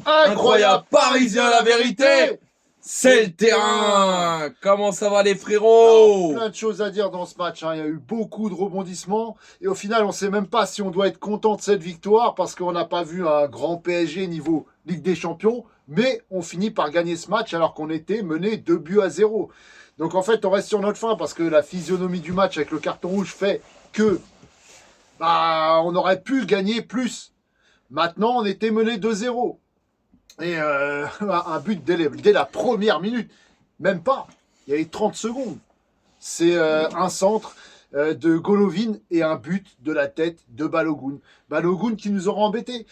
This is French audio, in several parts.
Incroyable Parisien, la vérité, c'est le terrain. Comment ça va les frérots? Plein de choses à dire dans ce match, hein. Il y a eu beaucoup de rebondissements. Et au final, on ne sait même pas si on doit être content de cette victoire parce qu'on n'a pas vu un grand PSG niveau Ligue des Champions. Mais on finit par gagner ce match alors qu'on était mené 2 buts à 0. Donc en fait, on reste sur notre faim parce que la physionomie du match avec le carton rouge fait que on aurait pu gagner plus. Maintenant, on était mené 2-0. Et un but dès la première minute. Même pas. Il y a eu 30 secondes. C'est un centre de Golovin et un but de la tête de Balogun. Balogun qui nous aura embêtés.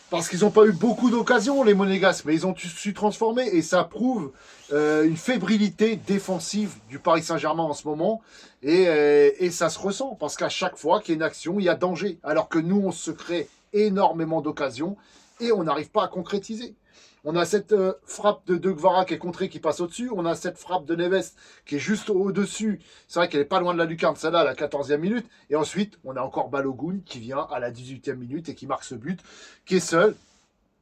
Parce qu'ils n'ont pas eu beaucoup d'occasions, les Monégasques, mais ils ont su transformer. Et ça prouve une fébrilité défensive du Paris Saint-Germain en ce moment. Et ça se ressent. Parce qu'à chaque fois qu'il y a une action, il y a danger. Alors que nous, on se crée énormément d'occasions et on n'arrive pas à concrétiser. On a cette frappe de Guevara qui est contrée, qui passe au-dessus. On a cette frappe de Neves qui est juste au-dessus. C'est vrai qu'elle n'est pas loin de la lucarne, celle-là, à la 14e minute. Et ensuite, on a encore Balogun qui vient à la 18e minute et qui marque ce but, qui est seul,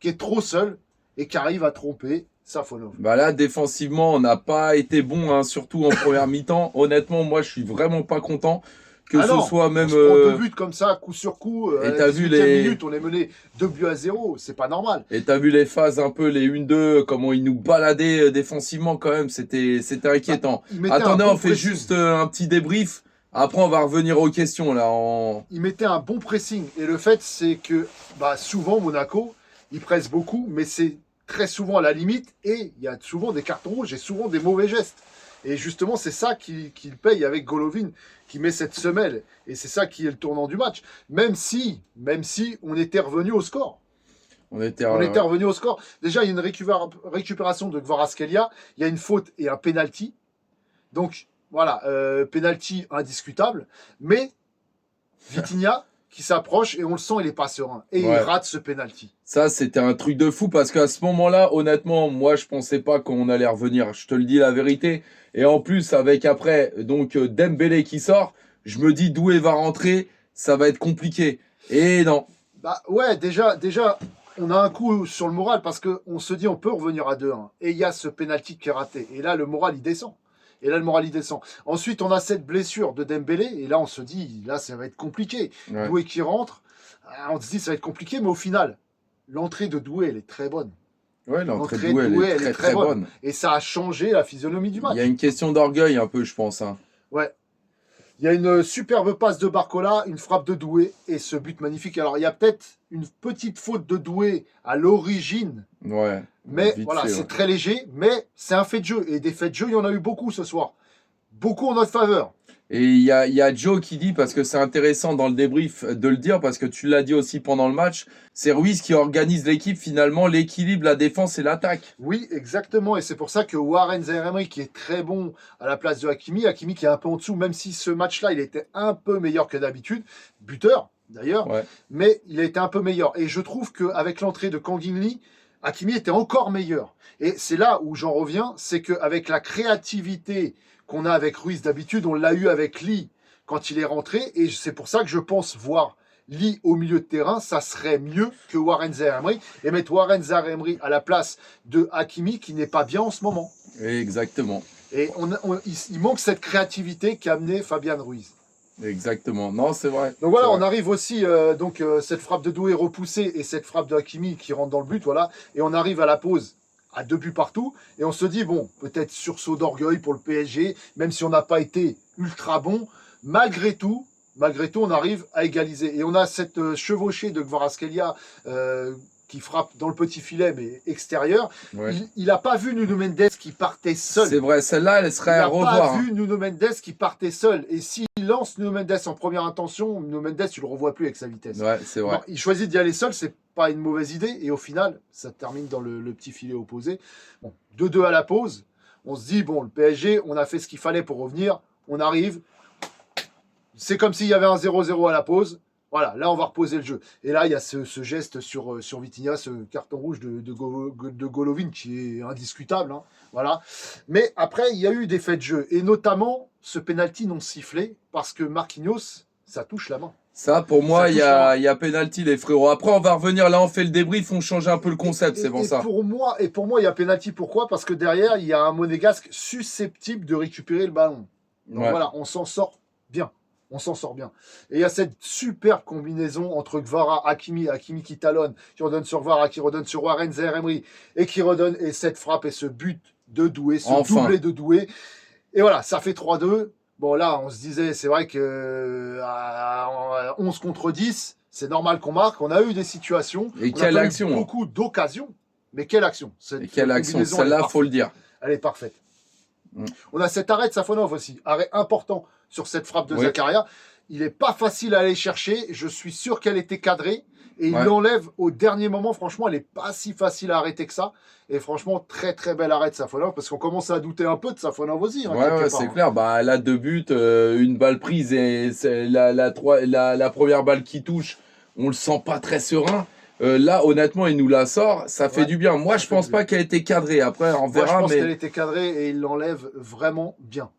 qui est trop seul et qui arrive à tromper Safonov. Bah là, défensivement, on n'a pas été bon, hein, surtout en première mi-temps. Honnêtement, moi, je suis vraiment pas content que ce soit même. On se prend 2 buts comme ça, coup sur coup. Et à la 18e minute, on est mené 2 buts à 0. C'est pas normal. Et t'as vu les phases un peu, les 1-2, comment ils nous baladaient défensivement quand même, c'était inquiétant. Attendez, on fait juste un petit débrief. Après, on va revenir aux questions là. Il mettait un bon pressing. Et le fait, c'est que souvent, Monaco, ils pressent beaucoup, mais c'est très souvent à la limite. Et il y a souvent des cartons rouges et souvent des mauvais gestes. Et justement, c'est ça qu'il paye avec Golovin, qui met cette semelle. Et c'est ça qui est le tournant du match. Même si on était revenu au score. On était revenu au score. Déjà, il y a une récupération de Kvaratskhelia. Il y a une faute et un penalty. Donc, voilà, penalty indiscutable. Mais Vitinha qui s'approche et on le sent, il est pas serein. Et il rate ce penalty. Ça, c'était un truc de fou parce qu'à ce moment-là, honnêtement, moi, je pensais pas qu'on allait revenir. Je te le dis la vérité. Et en plus, avec après, donc Dembélé qui sort, je me dis Doué va rentrer, ça va être compliqué. Et non. Déjà, on a un coup sur le moral parce qu'on se dit on peut revenir à 2-1. Et il y a ce penalty qui est raté. Et là, le moral, il descend. Ensuite, on a cette blessure de Dembélé. Et là, on se dit, là, ça va être compliqué. Doué qui rentre. On se dit, ça va être compliqué. Mais au final, l'entrée de Doué, elle est très bonne. Ouais, l'entrée de Doué, elle est très bonne. Et ça a changé la physionomie du match. Il y a une question d'orgueil un peu, je pense. Hein. Ouais. Il y a une superbe passe de Barcola, une frappe de Doué et ce but magnifique. Alors, il y a peut-être une petite faute de Doué à l'origine. Ouais. Mais voilà, c'est très léger. Mais c'est un fait de jeu. Et des faits de jeu, il y en a eu beaucoup ce soir. Beaucoup en notre faveur. Et il y a Joe qui dit, parce que c'est intéressant dans le débrief de le dire, parce que tu l'as dit aussi pendant le match, c'est Ruiz qui organise l'équipe, finalement, l'équilibre, la défense et l'attaque. Oui, exactement. Et c'est pour ça que Warren Zaïre-Emery, qui est très bon à la place de Hakimi qui est un peu en dessous, même si ce match-là, il était un peu meilleur que d'habitude, buteur d'ailleurs, mais il a été un peu meilleur. Et je trouve qu'avec l'entrée de Kang In Lee, Hakimi était encore meilleur. Et c'est là où j'en reviens, c'est qu'avec la créativité qu'on a avec Ruiz d'habitude, on l'a eu avec Lee quand il est rentré. Et c'est pour ça que je pense voir Lee au milieu de terrain, ça serait mieux que Warren Zaïre-Emery. Et mettre Warren Zaïre-Emery à la place de Hakimi qui n'est pas bien en ce moment. Exactement. Et il manque cette créativité qu'a amené Fabian Ruiz. Exactement. Non, c'est vrai. Donc voilà, on arrive aussi, cette frappe de Doué repoussée et cette frappe de Hakimi qui rentre dans le but, voilà. Et on arrive à la pause à 2 buts partout. Et on se dit, bon, peut-être sursaut d'orgueil pour le PSG, même si on n'a pas été ultra bon. Malgré tout, on arrive à égaliser. Et on a cette chevauchée de Kvaratskhelia qui frappe dans le petit filet, mais extérieur. Ouais. Il n'a pas vu Nuno Mendes qui partait seul. C'est vrai, celle-là, elle serait à revoir. Il n'a pas vu Nuno Mendes qui partait seul. Et s'il lance Nuno Mendes en première intention, Nuno Mendes, tu ne le revois plus avec sa vitesse. Ouais, c'est vrai. Non, il choisit d'y aller seul, c'est pas une mauvaise idée. Et au final, ça termine dans le petit filet opposé. Bon, 2-2 à la pause. On se dit, bon, le PSG, on a fait ce qu'il fallait pour revenir. On arrive. C'est comme s'il y avait un 0-0 à la pause. Voilà, là, on va reposer le jeu. Et là, il y a ce geste sur Vitinha, ce carton rouge de Golovin qui est indiscutable. Hein, voilà. Mais après, il y a eu des faits de jeu. Et notamment, ce penalty non sifflé, parce que Marquinhos, ça touche la main. Ça, pour moi, Ça il y touche la main. a, il y a penalty, les frérots. Après, on va revenir. Là, on fait le débrief. On change un peu le concept. C'est pour ça. Pour moi, il y a pénalty. Pourquoi? Parce que derrière, il y a un Monégasque susceptible de récupérer le ballon. Donc Ouais. voilà, on s'en sort bien. On s'en sort bien. Et il y a cette superbe combinaison entre Gvara, Hakimi qui talonne, qui redonne sur Gvara, qui redonne sur Warren, Zaire Emery, et qui redonne, et cette frappe et ce but de Doué, ce Enfin. doublé de Doué. Et voilà, ça fait 3-2. Bon, là, on se disait, c'est vrai que à 11 contre 10, c'est normal qu'on marque. On a eu des situations. Et on quelle a pas action, eu hein. beaucoup d'occasions. Mais quelle action. Et quelle action. Celle-là, faut le dire. Elle est parfaite. Mm. On a cet arrêt de Safonov aussi. Arrêt important sur cette frappe de Oui. Zakaria. Il n'est pas facile à aller chercher. Je suis sûr qu'elle était cadrée. Et il Ouais. l'enlève au dernier moment. Franchement, elle n'est pas si facile à arrêter que ça. Et franchement, très très bel arrêt de Safonov. Parce qu'on commence à douter un peu de Safonov aussi. Hein, Ouais, c'est clair. Bah, là, 2 buts, une balle prise et c'est la première balle qui touche. On le sent pas très serein. Là, honnêtement, il nous la sort. Ça fait Ouais, du bien. Moi, je pense pas qu'elle ait été cadrée. Après, on Moi, je verra. pense Mais qu'elle était cadrée et il l'enlève vraiment bien.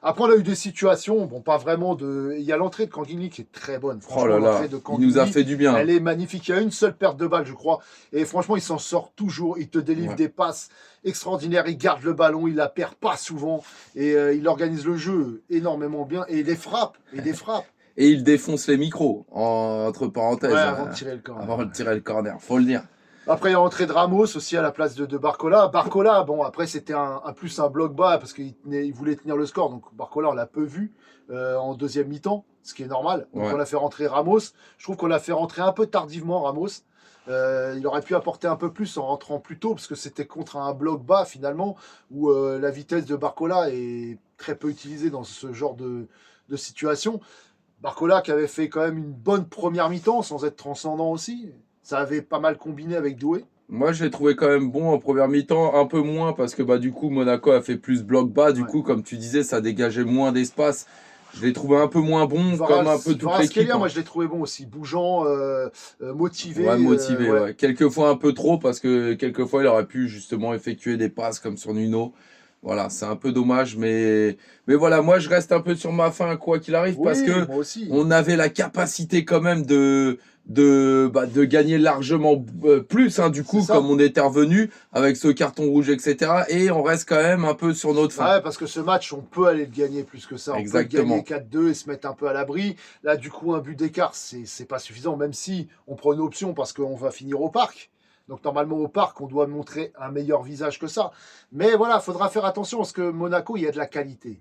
Après, on a eu des situations, bon, pas vraiment de. Il y a l'entrée de Kanguini qui est très bonne. oh Franchement, là là, l'entrée de il Kanguini, nous a fait du bien. elle est magnifique. Il y a une seule perte de balle, je crois. Et franchement, il s'en sort toujours. Il te délivre Ouais. des passes extraordinaires. Il garde le ballon. Il la perd pas souvent. Et il organise le jeu énormément bien. Et des frappes. Et des frappes. Et il défonce les micros, entre parenthèses. Ouais, avant de tirer le corner. Avant de tirer le corner, faut le dire. Après, il y a l'entrée de Ramos aussi à la place de Barcola. Barcola, bon, après, c'était un bloc bas parce qu'il voulait tenir le score. Donc, Barcola, on l'a peu vu en deuxième mi-temps, ce qui est normal. Donc, Ouais. on a fait rentrer Ramos. Je trouve qu'on l'a fait rentrer un peu tardivement, Ramos. Il aurait pu apporter un peu plus en rentrant plus tôt parce que c'était contre un bloc bas finalement où la vitesse de Barcola est très peu utilisée dans ce genre de situation. Barcola qui avait fait quand même une bonne première mi-temps sans être transcendant aussi. Ça avait pas mal combiné avec Doué. Moi, je l'ai trouvé quand même bon en première mi-temps, un peu moins parce que bah du coup Monaco a fait plus bloc bas, du Ouais. coup comme tu disais, ça dégageait moins d'espace. Je l'ai trouvé un peu moins bon, comme un peu toute l'équipe. Kvaratskhelia, hein. moi je l'ai trouvé bon aussi, bougeant, motivé. Ouais, motivé, ouais. ouais. Quelquefois un peu trop parce que quelquefois il aurait pu justement effectuer des passes comme sur Nuno. Voilà, c'est un peu dommage, mais voilà, moi je reste un peu sur ma faim quoi qu'il arrive parce Oui, que moi aussi. on avait la capacité quand même de gagner largement plus, hein, du coup, C'est ça. comme on était revenu avec ce carton rouge, etc. Et on reste quand même un peu sur notre faim. Ouais, parce que ce match, on peut aller le gagner plus que ça. Exactement. On peut le gagner 4-2 et se mettre un peu à l'abri. Là, du coup, un but d'écart, c'est pas suffisant, même si on prend une option parce qu'on va finir au parc. Donc, normalement, au parc, on doit montrer un meilleur visage que ça. Mais voilà, il faudra faire attention parce que Monaco, il y a de la qualité.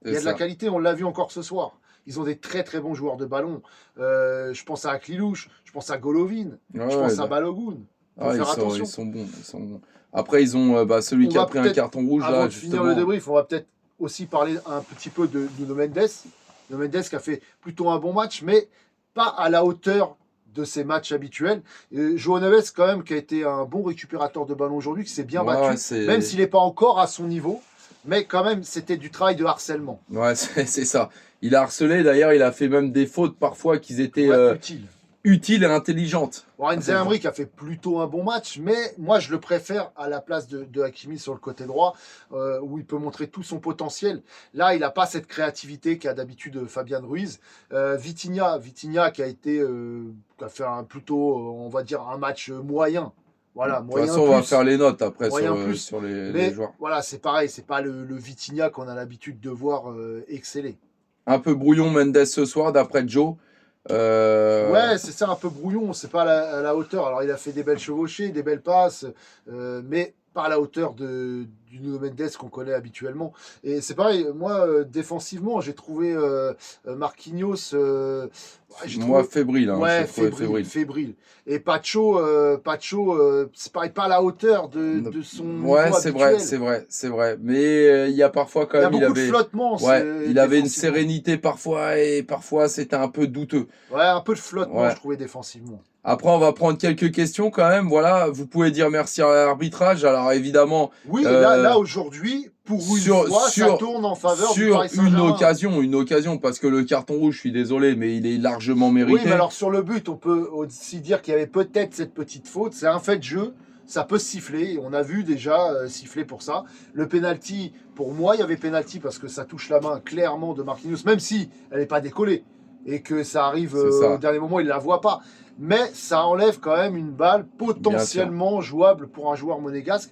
Il y a de la qualité, on l'a vu encore ce soir. Ils ont des très très bons joueurs de ballon. Je pense à Aklilouche, je pense à Golovin, je pense à Balogun. Ah, faire attention. ils sont bons, ils sont bons. Après, ils ont celui On qui a va pris un peut-être, carton rouge Avant là, de finir justement. le débrief, on va peut-être aussi parler un petit peu de Nuno Mendes. Nuno Mendes qui a fait plutôt un bon match, mais pas à la hauteur de ses matchs habituels. João Neves, quand même, qui a été un bon récupérateur de ballon aujourd'hui, qui s'est bien battu, même s'il n'est pas encore à son niveau. Mais quand même, c'était du travail de harcèlement. Ouais, c'est ça. Il a harcelé, d'ailleurs, il a fait même des fautes parfois qui étaient utiles et intelligentes. Warren Zaire qui a fait plutôt un bon match, mais moi je le préfère à la place de Hakimi sur le côté droit, où il peut montrer tout son potentiel. Là, il n'a pas cette créativité qu'a d'habitude Fabian Ruiz. Vitinha qui a été, qui a fait plutôt, on va dire, un match moyen. Voilà, de toute façon, on va faire les notes après sur les joueurs. Voilà, c'est pareil, c'est pas le Vitinha qu'on a l'habitude de voir exceller. Un peu brouillon Mendes ce soir, d'après Joe. Ouais, c'est ça, un peu brouillon, c'est pas à la hauteur. Alors, il a fait des belles chevauchées, des belles passes, mais pas à la hauteur du Nuno Mendes qu'on connaît habituellement. Et c'est pareil, moi, défensivement, j'ai trouvé Marquinhos... fébrile. Hein, ouais, fébrile. Et Pacho, c'est pareil, pas à la hauteur de son niveau habituel. C'est vrai. Mais il y a parfois quand même... Il y a beaucoup de flottement. Ouais, il avait une sérénité parfois, et parfois c'était un peu douteux. Ouais, un peu de flottement, je trouvais, défensivement. Après, on va prendre quelques questions quand même. Voilà, vous pouvez dire merci à l'arbitrage. Alors évidemment... Oui, là aujourd'hui, pour une fois, ça tourne en faveur du Paris Saint-Germain. Une occasion, parce que le carton rouge, je suis désolé, mais il est largement mérité. Oui, mais alors sur le but, on peut aussi dire qu'il y avait peut-être cette petite faute. C'est un fait de jeu, ça peut siffler. On a vu déjà siffler pour ça. Le penalty, pour moi, il y avait penalty parce que ça touche la main clairement de Marquinhos, même si elle n'est pas décollée. et que ça arrive ça. au dernier moment, il ne la voit pas. Mais ça enlève quand même une balle potentiellement jouable pour un joueur monégasque.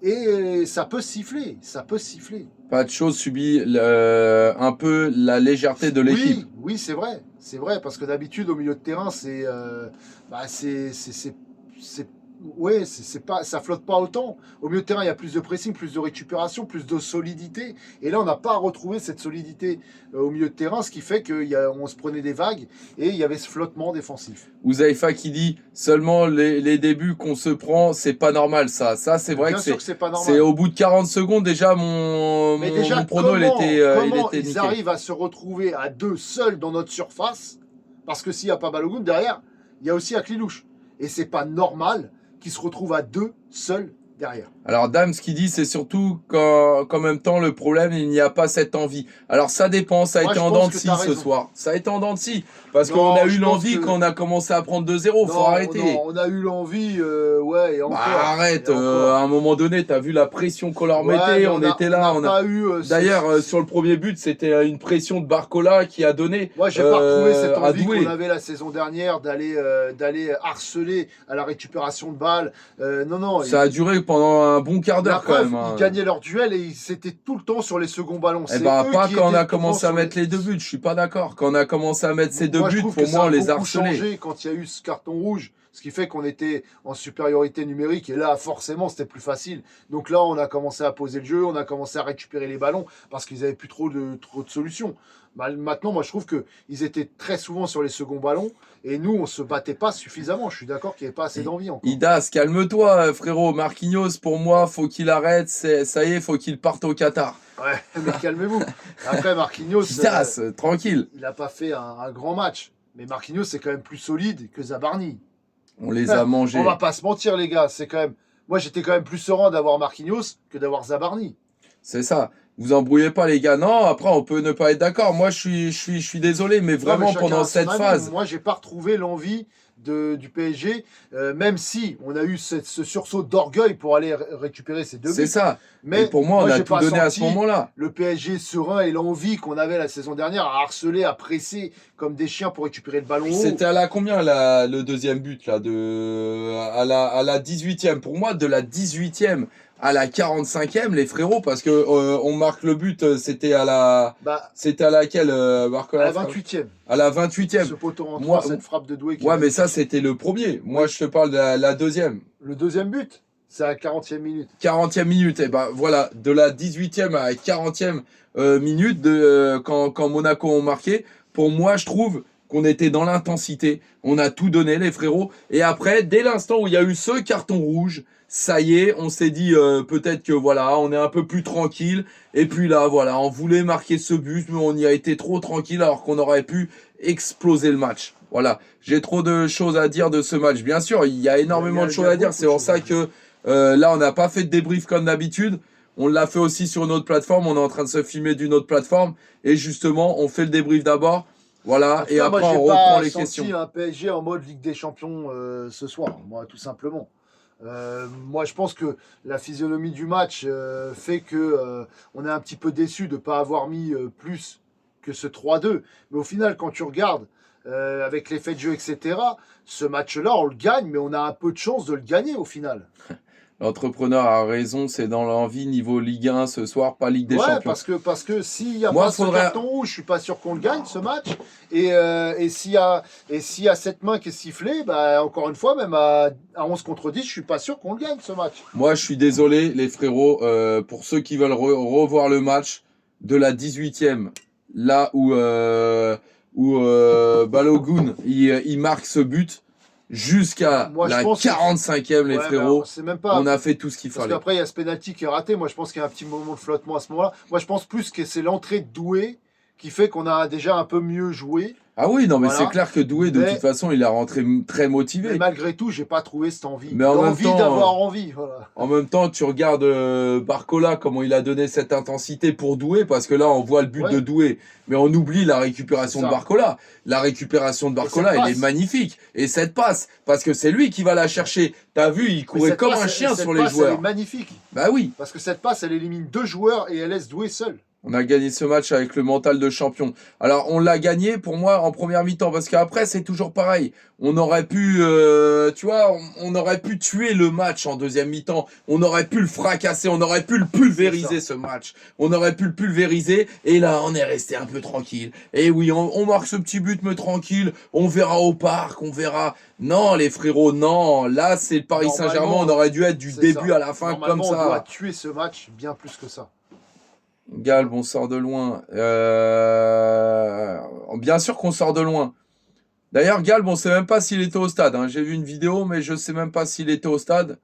Et ça peut siffler, ça peut siffler. Pas de chose subit un peu la légèreté de l'équipe. Oui, c'est vrai, parce que d'habitude au milieu de terrain, ça flotte pas autant. Au milieu de terrain, il y a plus de pressing, plus de récupération, plus de solidité. Et là, on n'a pas retrouvé cette solidité au milieu de terrain, ce qui fait qu'on se prenait des vagues et il y avait ce flottement défensif. Ouzaifa qui dit seulement les débuts qu'on se prend, c'est pas normal ça. Ça, c'est vrai Bien sûr que c'est pas normal. c'est au bout de 40 secondes déjà mon prono il était ils nickel. arrivent à se retrouver à deux seuls dans notre surface, parce que s'il n'y a pas Balogun derrière, il y a aussi Aklilouche. Et c'est pas normal qu'ils se retrouvent à deux seuls derrière. Alors Dame, ce qu'il dit, c'est surtout qu'en même temps, le problème, il n'y a pas cette envie. Alors ça dépend, ça a été en dents de scie ce soir. Ça a été en dents de scie. Parce qu'on a eu l'envie quand on a commencé à prendre 2-0, faut arrêter. Non, on a eu l'envie, ouais, et encore. Arrête, à un moment donné, t'as vu la pression qu'on leur mettait, on était là. D'ailleurs, sur le premier but, c'était une pression de Barcola qui a donné. Moi, j'ai pas retrouvé cette envie qu'on avait la saison dernière d'aller harceler à la récupération de balles. Non. Ça a duré pendant un bon quart d'heure quand même. Ils gagnaient leur duel et c'était tout le temps sur les seconds ballons. Pas quand on a commencé à mettre les deux buts, je suis pas d'accord. Quand on a commencé à mettre ces deux buts, pour moi, on les a harcelés. Changé quand il y a eu ce carton rouge, ce qui fait qu'on était en supériorité numérique et là, forcément, c'était plus facile. Donc là, on a commencé à poser le jeu, on a commencé à récupérer les ballons parce qu'ils n'avaient plus trop de solutions. Maintenant, moi, je trouve qu'ils étaient très souvent sur les seconds ballons et nous, on se battait pas suffisamment. Je suis d'accord qu'il n'y avait pas assez d'envie encore. Idas, calme-toi, frérot. Marquinhos, pour moi, faut qu'il arrête. Ça y est, faut qu'il parte au Qatar. Ouais, mais calmez-vous. Après, Marquinhos, Idas, tranquille. Il n'a pas fait un grand match. Mais Marquinhos, c'est quand même plus solide que Zabarni. On les a mangés. On va pas se mentir, les gars. C'est quand même. Moi, j'étais quand même plus serein d'avoir Marquinhos que d'avoir Zabarni. C'est ça. Vous embrouillez pas, les gars. Non, après, on peut ne pas être d'accord. Moi, je suis désolé, mais vraiment, pendant cette phase. Moi, j'ai pas retrouvé l'envie du PSG, même si on a eu ce sursaut d'orgueil pour aller récupérer ces deux buts. C'est ça. Mais pour moi, on a tout donné à ce moment-là. Le PSG serein et l'envie qu'on avait la saison dernière à harceler, à presser comme des chiens pour récupérer le ballon. C'était à la combien le deuxième but là à la 18e. Pour moi, de la 18e à la 45e, les frérots, parce que on marque le but, c'était à la c'était à laquelle Marco, à la 28e. À la 28e. Ce poteau rentrant, cette frappe de Doué. Ouais, mais ça c'était le premier. Moi, je te parle de la deuxième. Le deuxième but, c'est à la 40e minute. 40e minute, et ben voilà, de la 18e à la 40e minute quand Monaco ont marqué. Pour moi, je trouve qu'on était dans l'intensité. On a tout donné, les frérots. Et après, dès l'instant où il y a eu ce carton rouge, ça y est, on s'est dit peut-être que voilà, on est un peu plus tranquille. Et puis là, voilà, on voulait marquer ce but, mais on y a été trop tranquille alors qu'on aurait pu exploser le match. Voilà, j'ai trop de choses à dire de ce match. Bien sûr, il y a énormément de choses à dire. C'est pour ça que là, on n'a pas fait de débrief comme d'habitude. On l'a fait aussi sur une autre plateforme. On est en train de se filmer d'une autre plateforme. Et justement, on fait le débrief d'abord. Voilà, et après, on reprend les questions. J'ai pas senti un PSG en mode Ligue des Champions ce soir, moi, tout simplement. Moi, je pense que la physionomie du match fait que on est un petit peu déçu de ne pas avoir mis plus que ce 3-2. Mais au final, quand tu regardes avec l'effet de jeu, etc., ce match-là, on le gagne, mais on a un peu de chance de le gagner au final. L'entrepreneur a raison, c'est dans l'envie niveau Ligue 1 ce soir, pas Ligue des Champions. Parce que s'il n'y a pas ce carton rouge, je suis pas sûr qu'on le gagne ce match. Et s'il y a cette main qui est sifflée, bah, encore une fois, même à 11 contre 10, je suis pas sûr qu'on le gagne ce match. Moi, je suis désolé, les frérots, pour ceux qui veulent revoir le match de la 18e, là où Balogun il marque ce but. Jusqu'à la 45e, les frérots, on a fait tout ce qu'il fallait. Parce qu'après, il y a ce penalty qui est raté. Moi, je pense qu'il y a un petit moment de flottement à ce moment-là. Moi, je pense plus que c'est l'entrée de Doué qui fait qu'on a déjà un peu mieux joué. Ah oui, non, mais c'est clair que Doué, de toute façon, il est rentré très motivé. Mais malgré tout, j'ai pas trouvé cette envie. Mais l'envie d'avoir envie. Voilà. En même temps, tu regardes Barcola, comment il a donné cette intensité pour Doué, parce que là, on voit le but de Doué, mais on oublie la récupération de Barcola. La récupération de Barcola, elle est magnifique. Et cette passe, parce que c'est lui qui va la chercher. T'as vu, il courait comme un chien sur les joueurs. Elle est magnifique. Bah oui. Parce que cette passe, elle élimine deux joueurs et elle laisse Doué seul. On a gagné ce match avec le mental de champion. Alors, on l'a gagné pour moi en première mi-temps parce qu'après, c'est toujours pareil. On aurait pu, tu vois, on aurait pu tuer le match en deuxième mi-temps. On aurait pu le fracasser. On aurait pu le pulvériser ce match. On aurait pu le pulvériser. Et là, on est resté un peu tranquille. Et oui, on marque ce petit but, mais tranquille. On verra au parc. On verra. Non, les frérots, non. Là, c'est le Paris Saint-Germain. On aurait dû être du début ça. à la fin comme On doit ça. tuer ce match bien plus que ça. Galb, on sort de loin. Bien sûr qu'on sort de loin. D'ailleurs, Galb, on ne sait même pas s'il était au stade. Hein. J'ai vu une vidéo, mais je ne sais même pas s'il était au stade.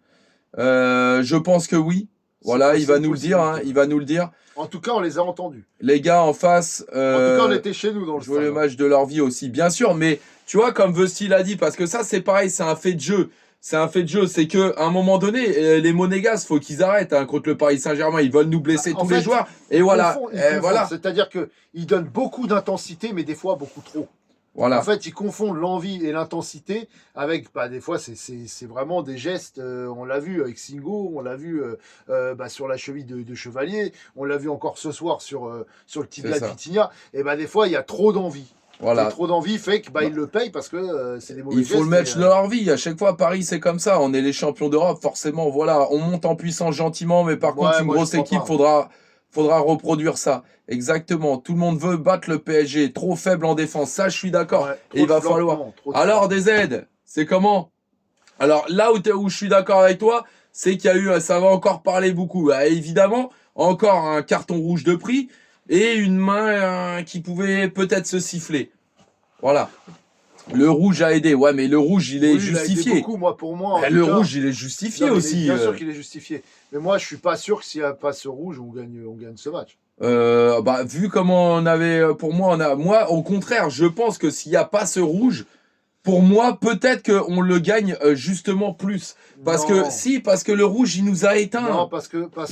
Je pense que oui. Voilà, il va nous le dire. Hein, il va nous le dire. En tout cas, on les a entendus. Les gars en face. En tout cas, on était chez nous dans le stade. Jouer le match de leur vie aussi, bien sûr. Mais tu vois, comme Vesti l'a dit, parce que ça, c'est pareil, c'est un fait de jeu. C'est un fait de jeu, c'est qu'à un moment donné, les Monégas, faut qu'ils arrêtent hein, contre le Paris Saint-Germain. Ils veulent nous blesser tous les joueurs. Et voilà. Voilà. C'est-à-dire qu'ils donnent beaucoup d'intensité, mais des fois beaucoup trop. Voilà. En fait, ils confondent l'envie et l'intensité avec, des fois, c'est vraiment des gestes. On l'a vu avec Singo, on l'a vu sur la cheville de Chevalier, on l'a vu encore ce soir sur le tibia de Vitinha. Et des fois, il y a trop d'envie. Voilà. Trop d'envie fait que ils le payent parce que c'est des mauvais gestes. Il faut le match de leur vie. À chaque fois, Paris, c'est comme ça. On est les champions d'Europe, forcément. Voilà, on monte en puissance gentiment, mais par contre, une grosse équipe, faudra reproduire ça. Exactement. Tout le monde veut battre le PSG. Trop faible en défense. Ça, je suis d'accord. Et il va falloir. Alors, des aides, c'est comment? Alors, là où je suis d'accord avec toi, c'est qu'il y a eu, ça va encore parler beaucoup. Évidemment, encore un carton rouge de prix et une main qui pouvait peut-être se siffler. Voilà. Le rouge a aidé, ouais, mais le rouge, il est justifié. Il a aidé beaucoup, pour moi. Le rouge, il est justifié aussi. Bien sûr qu'il est justifié. Mais moi, je suis pas sûr que s'il n'y a pas ce rouge, on gagne ce match. Vu comment on avait, pour moi, moi, au contraire, je pense que s'il n'y a pas ce rouge, pour moi, peut-être qu'on le gagne justement plus. Parce que le rouge, il nous a éteints. Non,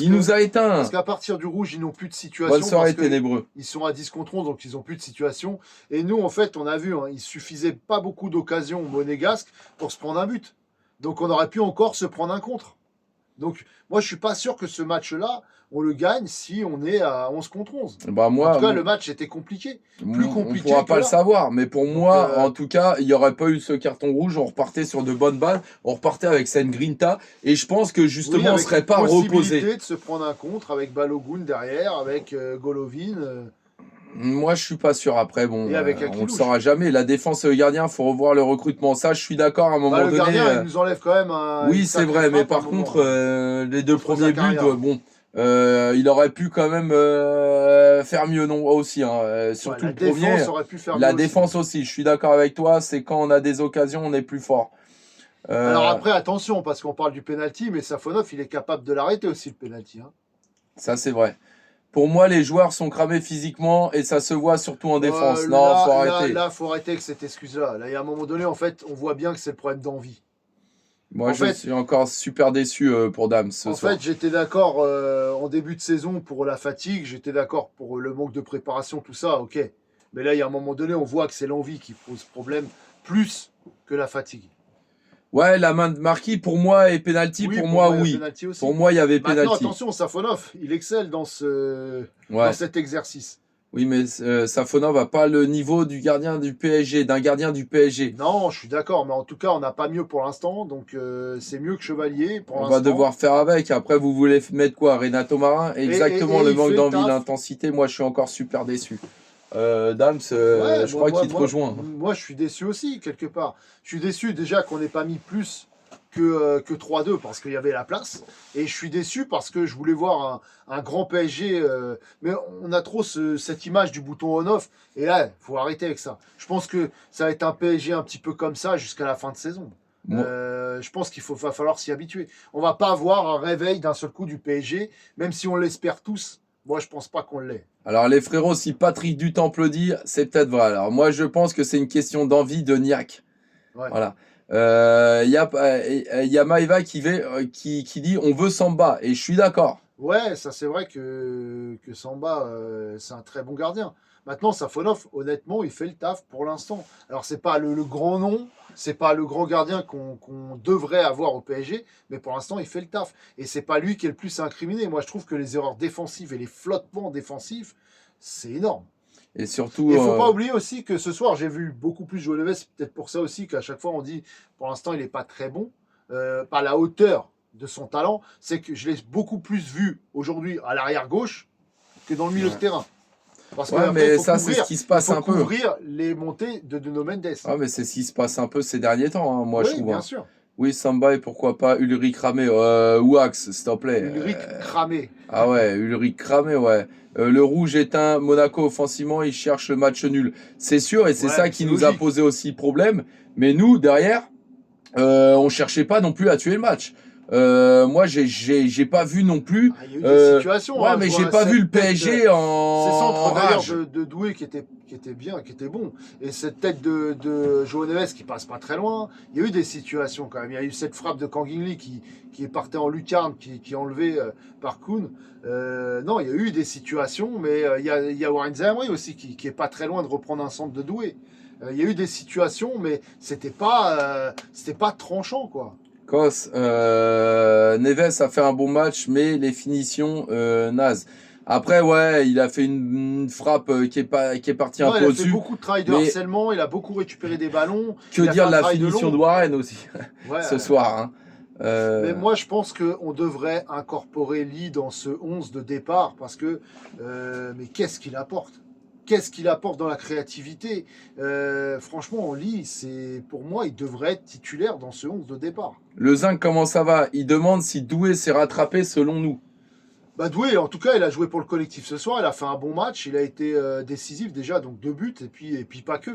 nous a éteints. Parce qu'à partir du rouge, ils n'ont plus de situation. Bonne soirée, ténébreux. Ils sont à 10 contre 11, donc ils n'ont plus de situation. Et nous, en fait, on a vu, il suffisait pas beaucoup d'occasions monégasques pour se prendre un but. Donc on aurait pu encore se prendre un contre. Donc moi, je suis pas sûr que ce match-là, on le gagne si on est à 11 contre 11. Moi, en tout cas, le match était compliqué. Plus compliqué. On ne pourra pas le savoir. Mais pour moi, en tout cas, il n'y aurait pas eu ce carton rouge. On repartait sur de bonnes bases. On repartait avec cette grinta. Et je pense que justement, on ne serait pas reposé. Possibilité de se prendre un contre avec Balogun derrière, avec Golovin. Moi, je suis pas sûr. Après, bon, on le saura jamais. La défense et le gardien, faut revoir le recrutement. Ça, je suis d'accord à un moment donné. Le gardien, il nous enlève quand même un. Oui, c'est vrai, mais par contre, les deux premiers buts, il aurait pu quand même faire mieux, non aussi. Surtout le premier. La défense aussi. Je suis d'accord avec toi. C'est quand on a des occasions, on est plus fort. Alors après, attention, parce qu'on parle du penalty, mais Safonov, il est capable de l'arrêter aussi le penalty. Hein. Ça, c'est vrai. Pour moi, les joueurs sont cramés physiquement et ça se voit surtout en défense. Non, faut arrêter. Là, faut arrêter avec cette excuse-là. Là, il y a un moment donné, en fait, on voit bien que c'est le problème d'envie. Moi, je suis encore super déçu pour Dams ce soir. En fait, j'étais d'accord en début de saison pour la fatigue, j'étais d'accord pour le manque de préparation, tout ça, ok. Mais là, il y a un moment donné, on voit que c'est l'envie qui pose problème plus que la fatigue. Ouais, la main de Marquis, pour moi, et penalty, pour moi, oui. Pour moi, il y avait penalty. Maintenant, attention, Safonov, il excelle dans cet exercice. Oui, mais Safonov n'a pas le niveau du gardien du PSG, d'un gardien du PSG. Non, je suis d'accord, mais en tout cas, on n'a pas mieux pour l'instant, donc c'est mieux que Chevalier pour l'instant. On va devoir faire avec. Après, vous voulez mettre quoi? Renato Marin? Exactement, le manque d'envie, l'intensité. Moi, je suis encore super déçu. Dams, je crois qu'il te rejoint. Moi, je suis déçu aussi, quelque part. Je suis déçu déjà qu'on n'ait pas mis plus que 3-2 parce qu'il y avait la place. Et je suis déçu parce que je voulais voir un grand PSG. Mais on a trop cette image du bouton on-off. Et là, il faut arrêter avec ça. Je pense que ça va être un PSG un petit peu comme ça jusqu'à la fin de saison. Je pense qu'il va falloir s'y habituer. On va pas avoir un réveil d'un seul coup du PSG, même si on l'espère tous. Moi, je pense pas qu'on l'ait. Alors, les frérots, si Patrick Dutemps le dit, c'est peut-être vrai. Alors, moi, je pense que c'est une question d'envie de Niac. Ouais. Voilà. Y a Maïva qui dit on veut Samba. Et je suis d'accord. Ouais, ça, c'est vrai que Samba, c'est un très bon gardien. Maintenant, Safonov, honnêtement, il fait le taf pour l'instant. Alors, c'est pas le grand nom, C'est pas le grand gardien qu'on devrait avoir au PSG, mais pour l'instant, il fait le taf. Et c'est pas lui qui est le plus incriminé. Moi, je trouve que les erreurs défensives et les flottements défensifs, c'est énorme. Et Et surtout, il faut pas oublier aussi que ce soir, j'ai vu beaucoup plus Joe Neves. C'est peut-être pour ça aussi qu'à chaque fois, on dit, pour l'instant, il n'est pas très bon, pas à la hauteur de son talent. C'est que je l'ai beaucoup plus vu aujourd'hui à l'arrière gauche que dans le milieu de ouais, terrain. Parce ouais, qu'après, mais ça, c'est ce qui se passe il faut un peu. couvrir les montées de Nuno Mendes. Ah, mais c'est ce qui se passe un peu ces derniers temps, hein, moi, je Oui, trouve. bien Hein. sûr. Oui, Samba et pourquoi pas Ulrich Ramé. Wax, s'il te plaît. Ulrich cramé. Ah ouais, Ulrich Ramé, ouais. Le rouge éteint Monaco offensivement, il cherche le match nul. C'est sûr, et c'est Ouais, ça mais qui c'est nous a logique. posé aussi problème. Mais nous, derrière, on cherchait pas non plus à tuer le match. Moi, j'ai pas vu non plus. Ah, il y a eu des situations. Ouais, Hein. Je mais j'ai vois pas vu cette le tête. PSG Ces en centres d'ailleurs rage. de Doué qui était bien, qui était bon. Et cette tête de João Neves qui passe pas très loin. Il y a eu des situations quand même. Il y a eu cette frappe de Kangin qui est partie en lucarne, qui est enlevée par Kuhn. Non, il y a eu des situations, mais il y a Warren Zaïre aussi qui est pas très loin de reprendre un centre de Doué. Il y a eu des situations, mais c'était pas tranchant, quoi. Kos, Neves a fait un bon match, mais les finitions naze. Après, ouais, il a fait une frappe qui est partie un Non, il peu a fait au-dessus. beaucoup de travail de Mais harcèlement, il a beaucoup récupéré des ballons, que il a fait dire de un la travail de finition de l'ombre. Warren aussi Ouais, ce soir, hein. mais Euh, moi je pense qu'on devrait incorporer Lee dans ce 11 de départ parce que, mais qu'est-ce qu'il apporte? Qu'est-ce qu'il apporte dans la créativité? Franchement, Lee, pour moi, il devrait être titulaire dans ce 11 de départ. le Zinc, comment ça va? Il demande si Doué s'est rattrapé selon nous. Bah Doué, en tout cas, il a joué pour le collectif ce soir, il a fait un bon match, il a été décisif déjà, donc 2 buts, et puis pas que.